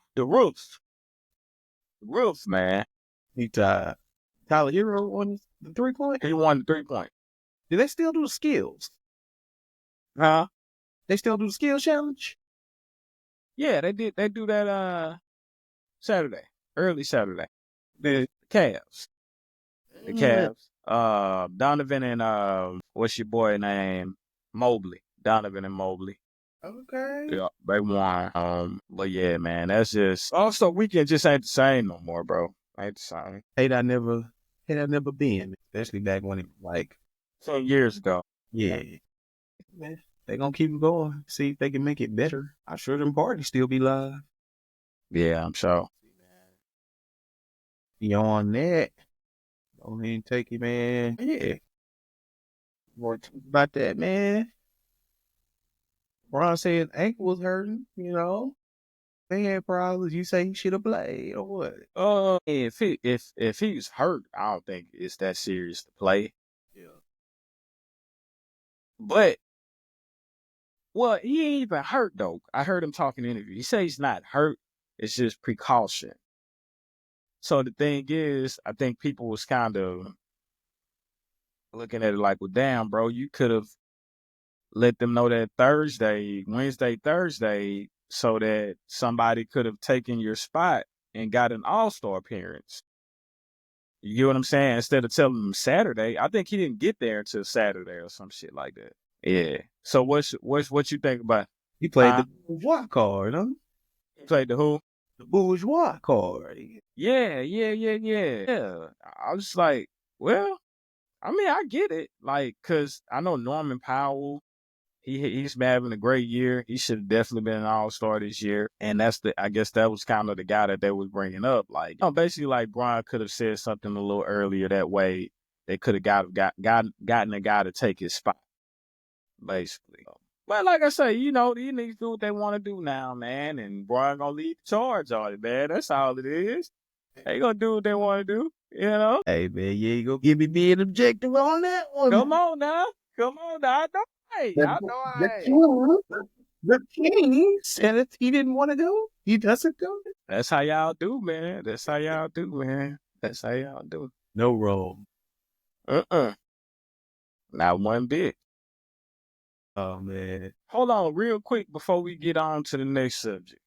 S3: roof, man.
S2: He tied. Tyler Hero won the 3-point?
S3: He won the 3-point.
S2: Do they still do the skills?
S3: Huh?
S2: They still do the skill challenge?
S3: Yeah, they did. They do that Saturday, early Saturday. The Cavs. Donovan and what's your boy name? Mobley. Donovan and Mobley.
S2: Okay.
S3: Yeah, they won. But yeah, man, that's just also weekend just ain't the same no more, bro. Ain't the same.
S2: Had I never been, especially back when it was like
S3: 10 years ago.
S2: Yeah. Man, they gonna keep it going. See if they can make it better. I'm sure them parties still be live.
S3: Yeah, I'm sure.
S2: Beyond that, go ahead and take it, man. Yeah. More about that, man. Ron said ankle was hurting, They had problems. You say he should have played or what?
S3: If he's hurt, I don't think it's that serious to play.
S2: Yeah.
S3: But Well, he ain't even hurt though. I heard him talking in the interview. He said he's not hurt. It's just precaution. So the thing is, I think people was kind of looking at it like, well, damn, bro, you could have let them know that Wednesday, Thursday, so that somebody could have taken your spot and got an all-star appearance. You get what I'm saying? Instead of telling them Saturday, I think he didn't get there until Saturday or some shit like that. Yeah. So what you think about?
S2: He played the bourgeois card, huh?
S3: He played the who?
S2: The bourgeois card.
S3: Yeah. I was like, well, I mean, I get it. Like, cause I know Norman Powell, he's been having a great year. He should have definitely been an all-star this year. And I guess that was kind of the guy that they was bringing up. Like, basically like Bron could have said something a little earlier that way. They could have gotten a guy to take his spot, basically. But like I say, these niggas do what they want to do now, man. And Bron gonna lead the charge on it, man. That's all it is. They gonna do what they want to do,
S2: Hey, man, you ain't gonna give me being objective on that one.
S3: Come on now. I know.
S2: The king said if he didn't want to go, he doesn't go.
S3: That's how y'all do, man. That's how y'all do.
S2: No role.
S3: Not one bit.
S2: Oh, man.
S3: Hold on real quick before we get on to the next subject.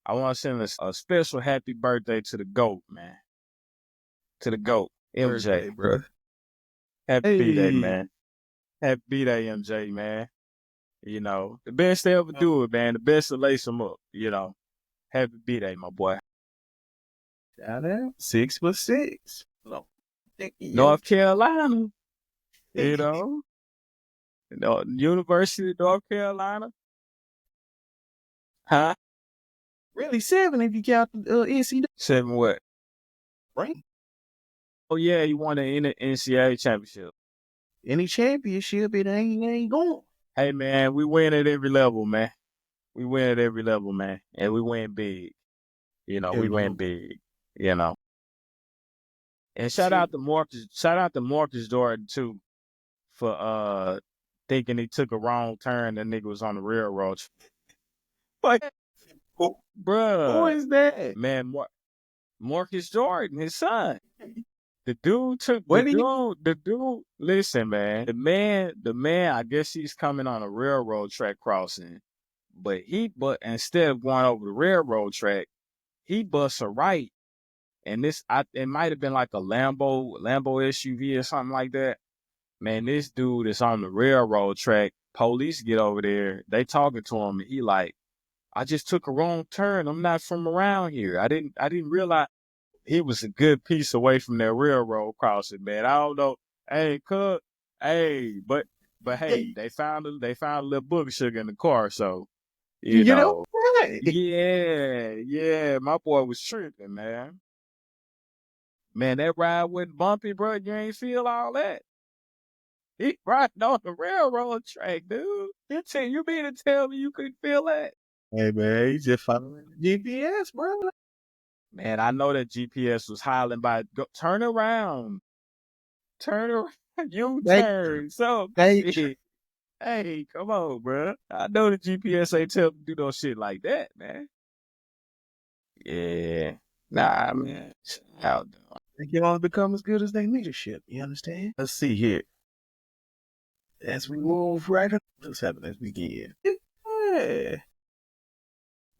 S3: I want to send a special happy birthday to the GOAT, man. To the GOAT, MJ.
S2: Birthday, bro.
S3: Happy B-Day, man. Happy B-Day, MJ, man. The best they ever do it, man. The best to lace them up, Happy B-Day, my boy.
S2: Shout out. 6'6".
S3: North Carolina, University of North Carolina. Huh?
S2: Really 7 if you count the NCAA.
S3: 7 what?
S2: Right.
S3: Oh, yeah, he won the NCAA championship.
S2: Any championship, it ain't going.
S3: Hey, man, we win at every level, man. And we win big. We win big, And shout out to Marcus Jordan, too, for thinking he took a wrong turn. That nigga was on the railroad. Like, bruh.
S2: Who is that?
S3: Man, Marcus Jordan, his son. The dude took listen, man. The man, I guess he's coming on a railroad track crossing. But instead of going over the railroad track, he busts a right. And it might have been like a Lambo SUV or something like that. Man, this dude is on the railroad track. Police get over there. They talking to him. And he like, I just took a wrong turn. I'm not from around here. I didn't realize he was a good piece away from that railroad crossing, man. I don't know. Hey, but hey, they found a little booger sugar in the car, so you know.
S2: Right.
S3: Yeah, my boy was tripping, man. Man, that ride wasn't bumpy, bro. You ain't feel all that. He riding on the railroad track, dude. You mean to tell me you couldn't feel that?
S2: Hey, man, he just following the GPS, bro.
S3: Man, I know that GPS was hollering by, turn around, U-turn. So, hey, come on, bro. I know the GPS ain't tell me to do no shit like that, man. Yeah. Nah, man. How
S2: they can only become as good as their leadership. You understand? Let's see here. As we move right up, what's happening as we begin? Yeah.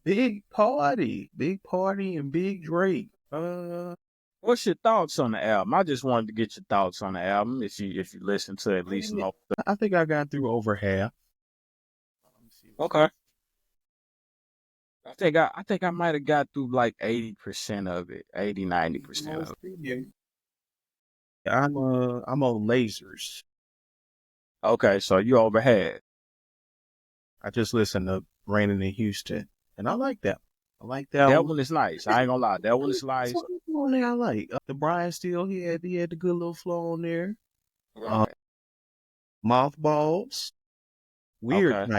S2: Big party and Big Drake.
S3: What's your thoughts on the album? I just wanted to get your thoughts on the album. If you listen to at least most.
S2: I think I got through over half.
S3: Okay. I think I might have got through like 80% of it, 90% of it.
S2: I'm on lasers.
S3: Okay, so you over half.
S2: I just listened to Raining in Houston, and I like that. That
S3: one is nice. I ain't gonna lie. That one is nice.
S2: One I like. The Brian Steele, he had the good little flow on there.
S3: Right.
S2: Mothballs. Weird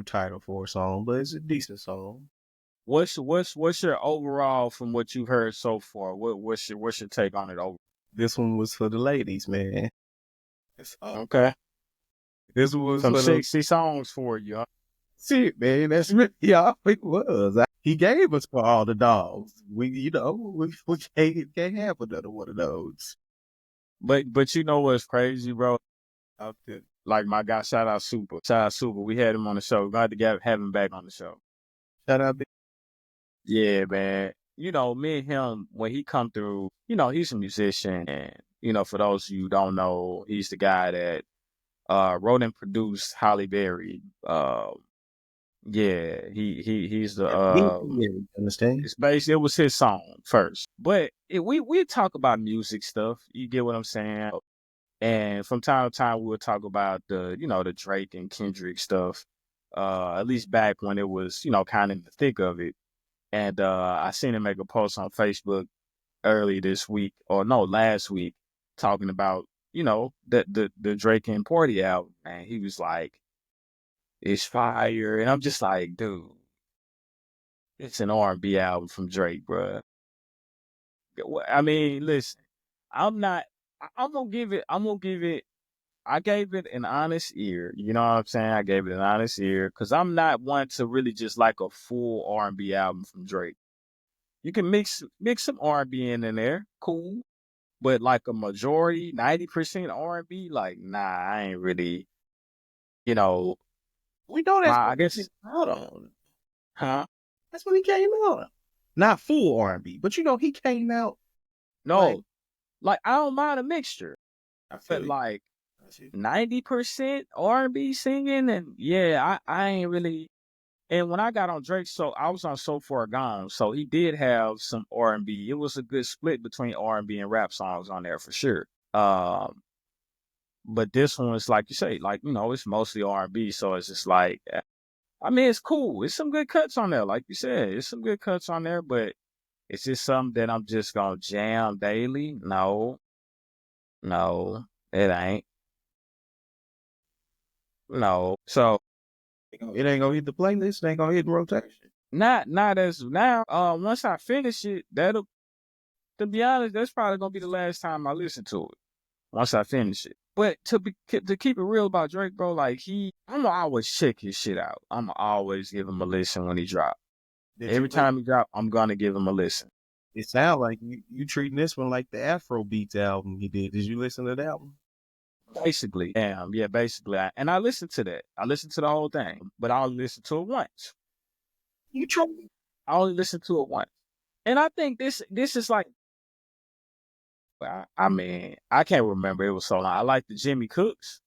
S2: title for a song, but it's a decent song.
S3: What's your overall from what you've heard so far? What's your take on it over?
S2: This one was for the ladies, man.
S3: Okay.
S2: This was
S3: some 60 songs for you. Huh?
S2: it, man. That's really all it was. He gave us for all the dogs. We can't have another one of those.
S3: But you know what's crazy, bro?
S2: Out there.
S3: Like my guy, shout out Super. Shout out Super. We had him on the show. We're going to have him back on the show.
S2: Shout out,
S3: Yeah, man. You know, me and him, when he come through, you know, he's a musician. And, you know, for those of you who don't know, he's the guy that wrote and produced Halle Berry. Yeah, he's the
S2: understand?
S3: it's basically, it was his song first. But we talk about music stuff. You get what I'm saying? And from time to time we'll talk about the, you know, the Drake and Kendrick stuff. At least back when it was, you know, kind of in the thick of it. And I seen him make a post on Facebook early this week, or no, last week, talking about, you know, the Drake and Party album. And he was like, it's fire. And I'm just like, dude, it's an R&B album from Drake, bro. I mean, listen, I'm gonna give it, I gave it an honest ear. You know what I'm saying? I gave it an honest ear because I'm not one to really just like a full R&B album from Drake. You can mix some R&B in there, cool. But like a majority, 90% R&B, like, nah, I ain't really, you know,
S2: We know that's
S3: I
S2: what
S3: guess,
S2: he came out on.
S3: huh?
S2: That's what he came out on. Not full R&B, but you know, he came out.
S3: No, like I don't mind a mixture,
S2: I feel
S3: but
S2: you.
S3: like 90% R&B singing, and yeah, I ain't really. And when I got on Drake, so I was on So Far Gone, so he did have some R&B. It was a good split between R&B and rap songs on there for sure. But this one is like you say, like, you know, it's mostly R&B, so it's just like, I mean, it's cool. It's some good cuts on there, like you said. It's some good cuts on there, but is this something that I'm just gonna jam daily? No, it ain't. No, so
S2: It ain't gonna hit the playlist. It ain't gonna hit the rotation.
S3: not as now. Once I finish it, that'll. To be honest, that's probably gonna be the last time I listen to it. Once I finish it. But to keep it real about Drake, bro, like I'm gonna always check his shit out. I'm gonna always give him a listen when he drop. Every time he drop, I'm gonna give him a listen.
S2: It sounds like you treating this one like the Afro Beats album he did. Did you listen to that one?
S3: Basically, yeah, basically. And I listened to that. I listened to the whole thing, but I only listened to it once.
S2: You try.
S3: I only listened to it once. And I think this is like, I mean, I can't remember. It was so long. I like the Jimmy Cooks.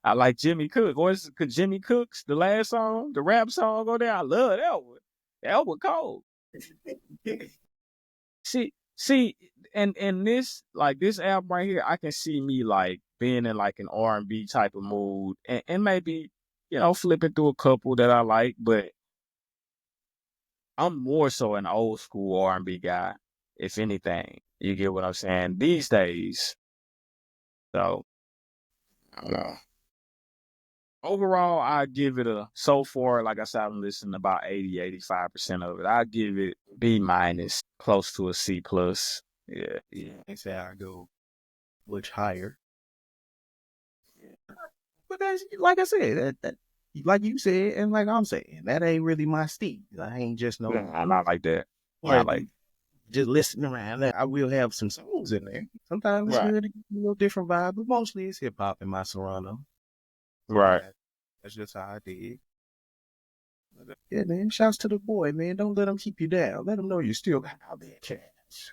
S3: I like Jimmy Cook. What's Jimmy Cooks, the last song, the rap song on there? I love that one. That was cold. See, and this, like this album right here, I can see me like being in like an R&B type of mood, and maybe, you know, flipping through a couple that I like, but I'm more so an old school R&B guy, if anything. You get what I'm saying? These days. So, I don't know. Overall, I give it so far, like I said, I'm listening to about 85% of it. I give it B minus, close to a C plus. Yeah.
S2: That's how I go. Much higher. Yeah. But that's like I said, that like you said, and like I'm saying, that ain't really my steez. I ain't just no.
S3: I'm not like that.
S2: Not like just listening around. I will have some songs in there. Sometimes it's good to get a little different vibe, but mostly it's hip hop in my Serrano.
S3: Right.
S2: That's just how I did. But, yeah, man. Shouts to the boy, man. Don't let him keep you down. Let him know you still got a bitch ass.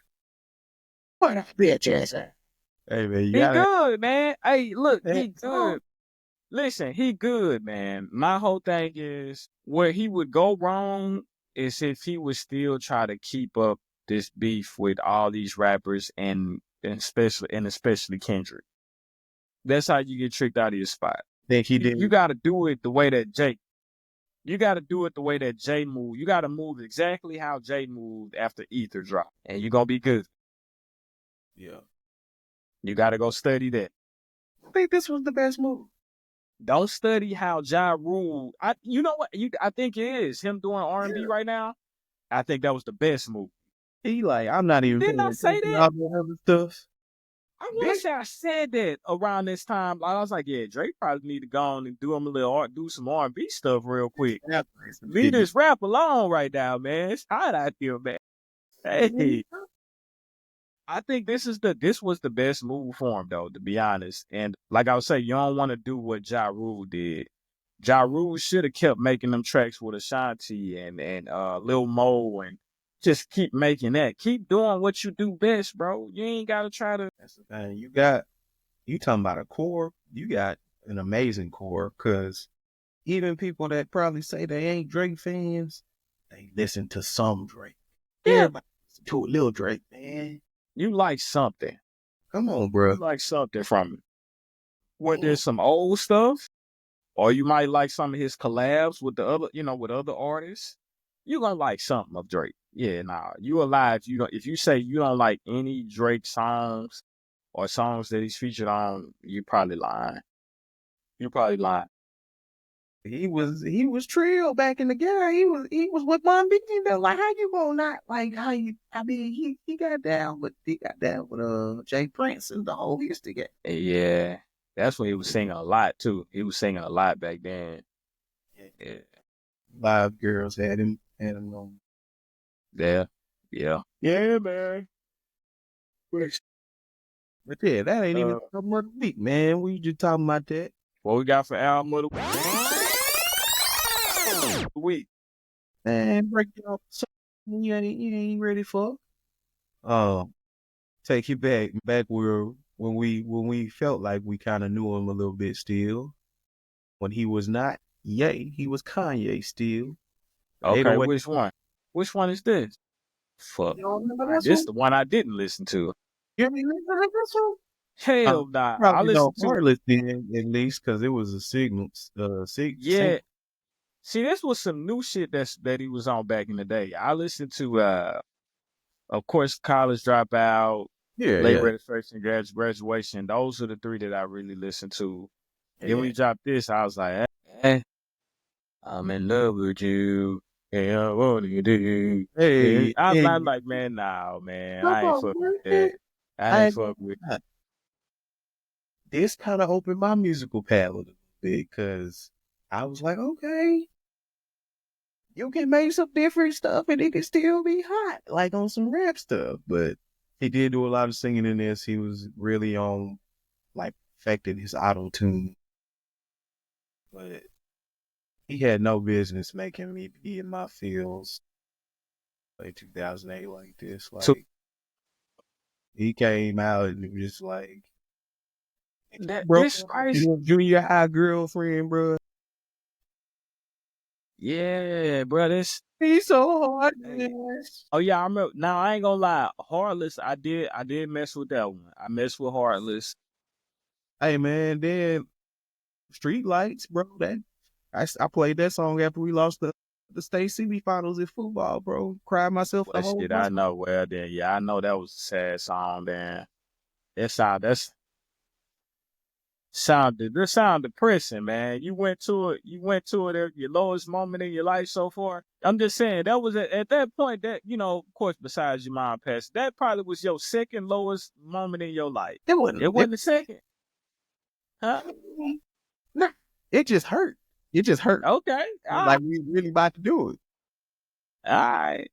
S2: What a bitch ass. Hey, man,
S3: he good, man. Hey, look, he good. Listen, he good, man. My whole thing is where he would go wrong is if he would still try to keep up this beef with all these rappers and especially Kendrick. That's how you get tricked out of your spot.
S2: Think he did.
S3: You got to do it the way that Jay. You got to do it the way that Jay moved. You got to move exactly how Jay moved after Ether dropped, and you're gonna be good.
S2: Yeah.
S3: You got to go study that.
S2: I think this was the best move.
S3: Don't study how Ja Rule. You know what? I think it is him doing R&B right now. I think that was the best move.
S2: He like, I'm not even.
S3: Didn't I say that?
S2: All the other stuff.
S3: I want to say I said that around this time. I was like, yeah, Drake probably need to go on and do him a little do some R&B stuff real quick. Leave this rap alone right now, man. It's hot out here, man. Hey, I think this was the best move for him though, to be honest. And like I was saying, you don't want to do what Ja Rule did. Ja Rule should have kept making them tracks with Ashanti and Lil Mo and just keep making that. Keep doing what you do best, bro. You ain't gotta try to.
S2: That's the thing. You talking about a core, you got an amazing core, because even people that probably say they ain't Drake fans, they listen to some Drake.
S3: Yeah.
S2: Everybody listen to a little Drake, man.
S3: You like something.
S2: Come on, bro.
S3: You like something from it. Whether there's some old stuff, or you might like some of his collabs with the other, with other artists. You're gonna like something of Drake. Yeah, nah. You alive. If you say you don't like any Drake songs or songs that he's featured on, you probably lying. You're probably lying.
S2: He was trill back in the game. He was with Mom B. Like, how you gonna not like how you? I mean, he got down with Jay Prince and the whole history together.
S3: Yeah, that's when he was singing a lot too. He was singing a lot back then. Yeah.
S2: Live girls had him on.
S3: Yeah, man.
S2: But yeah, that ain't even album of the week, man. We just talking about that.
S3: What we got for album of the week?
S2: Man, break it up. You ain't ready for. Take you back where when we felt like we kind of knew him a little bit still. When he was not Ye, he was Kanye still.
S3: Okay, which one? Which one is this? Fuck. This is the one I didn't listen to.
S2: You ever listen to this one?
S3: Hell nah. I
S2: Probably
S3: listened to
S2: Heartless then, at least, because it was a signal.
S3: Yeah. See, this was some new shit that he was on back in the day. I listened to of course, College Dropout, Late Registration, Graduation. Those are the three that I really listened to.
S2: Yeah.
S3: Then when he dropped this, I was like, I'm in love with you. Hey, what do you do?
S2: Hey,
S3: I'm like, man, nah, man. I ain't fucking with that. I ain't fucking with that.
S2: This kind of opened my musical palette a little bit, because I was like, okay, you can make some different stuff and it can still be hot, like on some rap stuff. But he did do a lot of singing in this. He was really on, like, affecting his auto-tune. But he had no business making me be in my feels like 2008 like this. Like, he came out and it was just like,
S3: This crazy.
S2: Junior high girlfriend, bro.
S3: Yeah, bro.
S2: He's so hard.
S3: Oh yeah, I remember. Now I ain't gonna lie, Heartless. I did mess with that one. I messed with Heartless.
S2: Hey man, then Street Lights, bro. I played that song after we lost the state semifinals in football, bro. Cried myself the whole.
S3: Shit, I know. Well, then, yeah, I know that was a sad song. Then that sound depressing, man. You went to it at your lowest moment in your life so far. I'm just saying that was at that point that, of course, besides your mom passed, that probably was your second lowest moment in your life. It wasn't the second. Huh?
S2: Nah, it just hurt.
S3: Okay.
S2: Like we really about to do it.
S3: All right.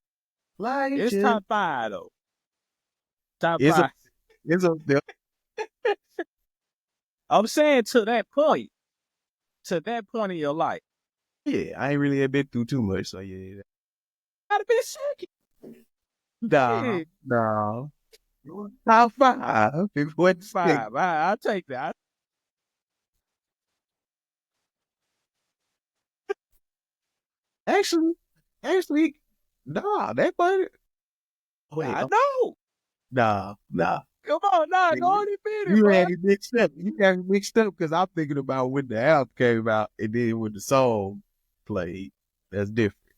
S2: Like
S3: it's top 5 though. Top 5.
S2: It's up there.
S3: I'm saying to that point in your life.
S2: Yeah, I ain't really been through too much, so yeah.
S3: Gotta be second.
S2: No. Top 5. What's
S3: 5? I'll take that.
S2: Actually, nah, that buddy.
S3: Wait, I know.
S2: Nah.
S3: Come on, go on and beat it,
S2: You
S3: bro.
S2: had it mixed up. Because I'm thinking about when the album came out and then when the song played. That's different.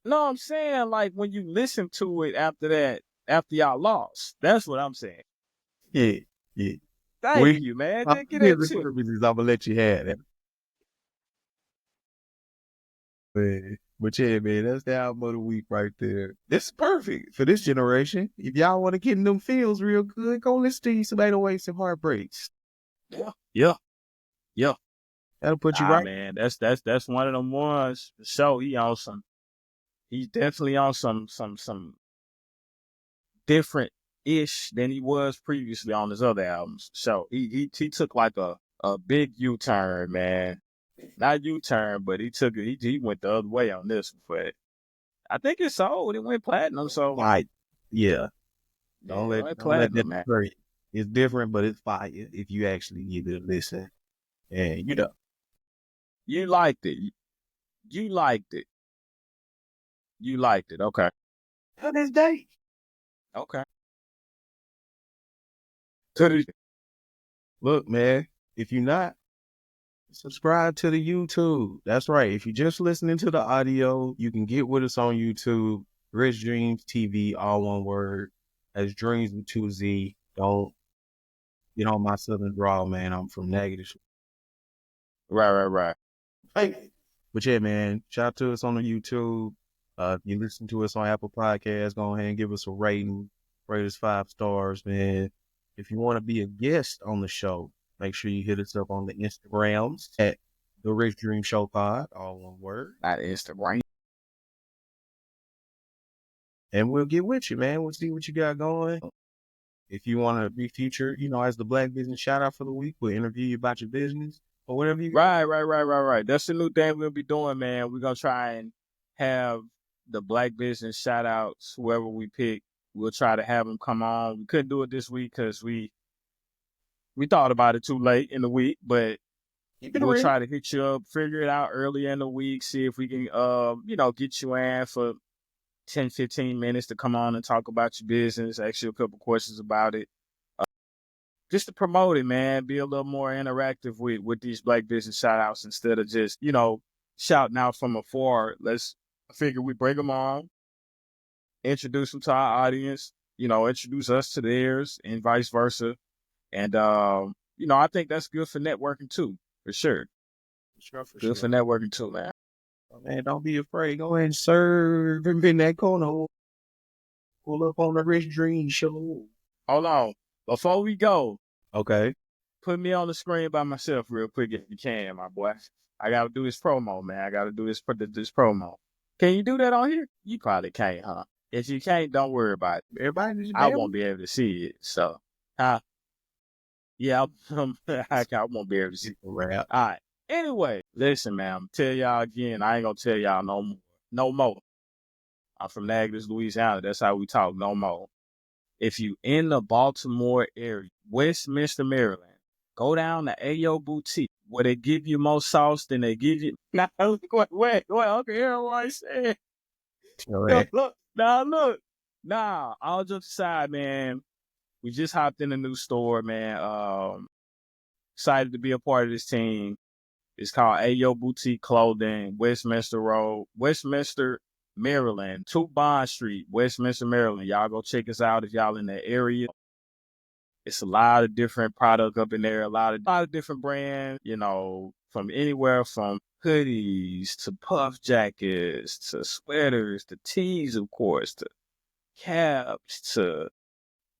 S3: No, I'm saying like when you listen to it after y'all lost. That's what I'm saying.
S2: Yeah.
S3: Thank you, man. Just get that shit.
S2: I'm gonna let you have that. But yeah, man, that's the album of the week right there. This is perfect for this generation. If y'all want to get in them feels real good, go listen to some 808s and Heartbreaks.
S3: Yeah.
S2: That'll put you
S3: Nah,
S2: right.
S3: man, that's one of them ones. So he's definitely on some different ish than he was previously on his other albums. So he took like a big U-turn, man. Not U-turn, but he went the other way on this one. But I think it sold. It went platinum. So
S2: Right. Yeah.
S3: yeah,
S2: Don't
S3: it
S2: let
S3: went
S2: that
S3: platinum, man.
S2: hurt. It's different, but it's fire if you actually give it a listen. And
S3: You liked it. You liked it. You liked it. Okay.
S2: to this day.
S3: Okay.
S2: Look, man, if you're not, subscribe to the YouTube. That's right. If you're just listening to the audio, you can get with us on YouTube. Rich Dreamzz TV, all one word. That's Dreams with 2Z. Don't get on my southern drawl, man. I'm from Negative.
S3: Right.
S2: Hey. But yeah, man, shout out to us on the YouTube. If you listen to us on Apple Podcasts, go ahead and give us a rating. Rate us 5 stars, man. If you want to be a guest on the show, make sure you hit us up on the Instagrams at The Rich Dream Show Pod, all one word.
S3: Not Instagram.
S2: And we'll get with you, man. We'll see what you got going. If you want to be featured, as the Black Business Shout Out for the week, we'll interview you about your business or whatever you got.
S3: Right. That's the new thing we'll be doing, man. We're gonna try and have the Black Business shout outs, whoever we pick. We'll try to have them come on. We couldn't do it this week because we thought about it too late in the week, but we'll try to hit you up, figure it out earlier in the week, see if we can get you in for 10, 15 minutes to come on and talk about your business, ask you a couple questions about it. Just to promote it, man, be a little more interactive with these Black Business shout outs instead of just, shouting out from afar. I figure we bring them on, introduce them to our audience, introduce us to theirs and vice versa. And, I think that's good for networking too, for sure. Good for networking too, man.
S2: Man, don't be afraid. Go ahead and serve him in that corner. Pull up on the Rich Dream Show.
S3: Hold on. Before we go,
S2: okay,
S3: put me on the screen by myself real quick if you can, my boy. I got to do this promo, man. I got to do this promo. Can you do that on here? You probably can't, huh? If you can't, don't worry about it.
S2: Everybody,
S3: I won't be able to see it. So, yeah, I won't be able to see it.
S2: All
S3: right. Anyway, listen, man. Tell y'all again. I ain't gonna tell y'all no more. I'm from Natchez, Louisiana. That's how we talk. No more. If you in the Baltimore area, Westminster, Maryland, go down to Ayo Boutique where they give you more sauce than they give you. Now, wait, okay, hear what I said. Look. All jokes aside, man, we just hopped in a new store, man. Excited to be a part of this team. It's called Ayo Boutique Clothing, Westminster Road, Westminster, Maryland, 2 Bond Street, Westminster, Maryland. Y'all go check us out if y'all in that area. It's a lot of different product up in there, a lot of different brands, from anywhere from hoodies to puff jackets to sweaters to tees, of course, to caps to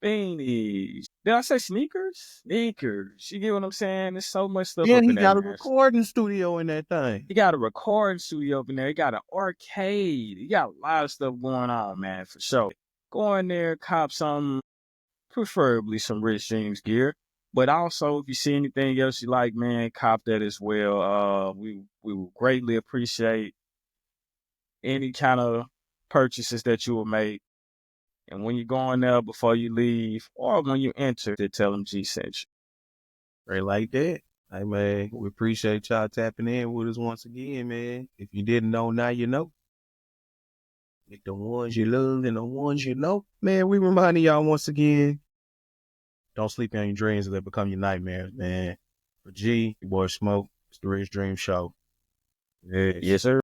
S3: beanies. Did I say sneakers? Sneakers. You get what I'm saying? There's so much stuff up in there.
S2: He got a recording studio in that thing.
S3: He got a recording studio up in there. He got an arcade. He got a lot of stuff going on, man, for sure. Go in there, cop some, preferably some Rich Dreamzz gear. But also, if you see anything else you like, man, cop that as well. We will greatly appreciate any kind of purchases that you will make. And when you go in there, before you leave, or when you enter, they tell them G sent you.
S2: Right like that. Hey, man, we appreciate y'all tapping in with us once again, man. If you didn't know, now you know. With the ones you love and the ones you know. Man, we reminding y'all once again, don't sleep on your dreams or they become your nightmares, man. For G, your boy Smoke, it's the Rich Dream Show.
S3: Yes, sir.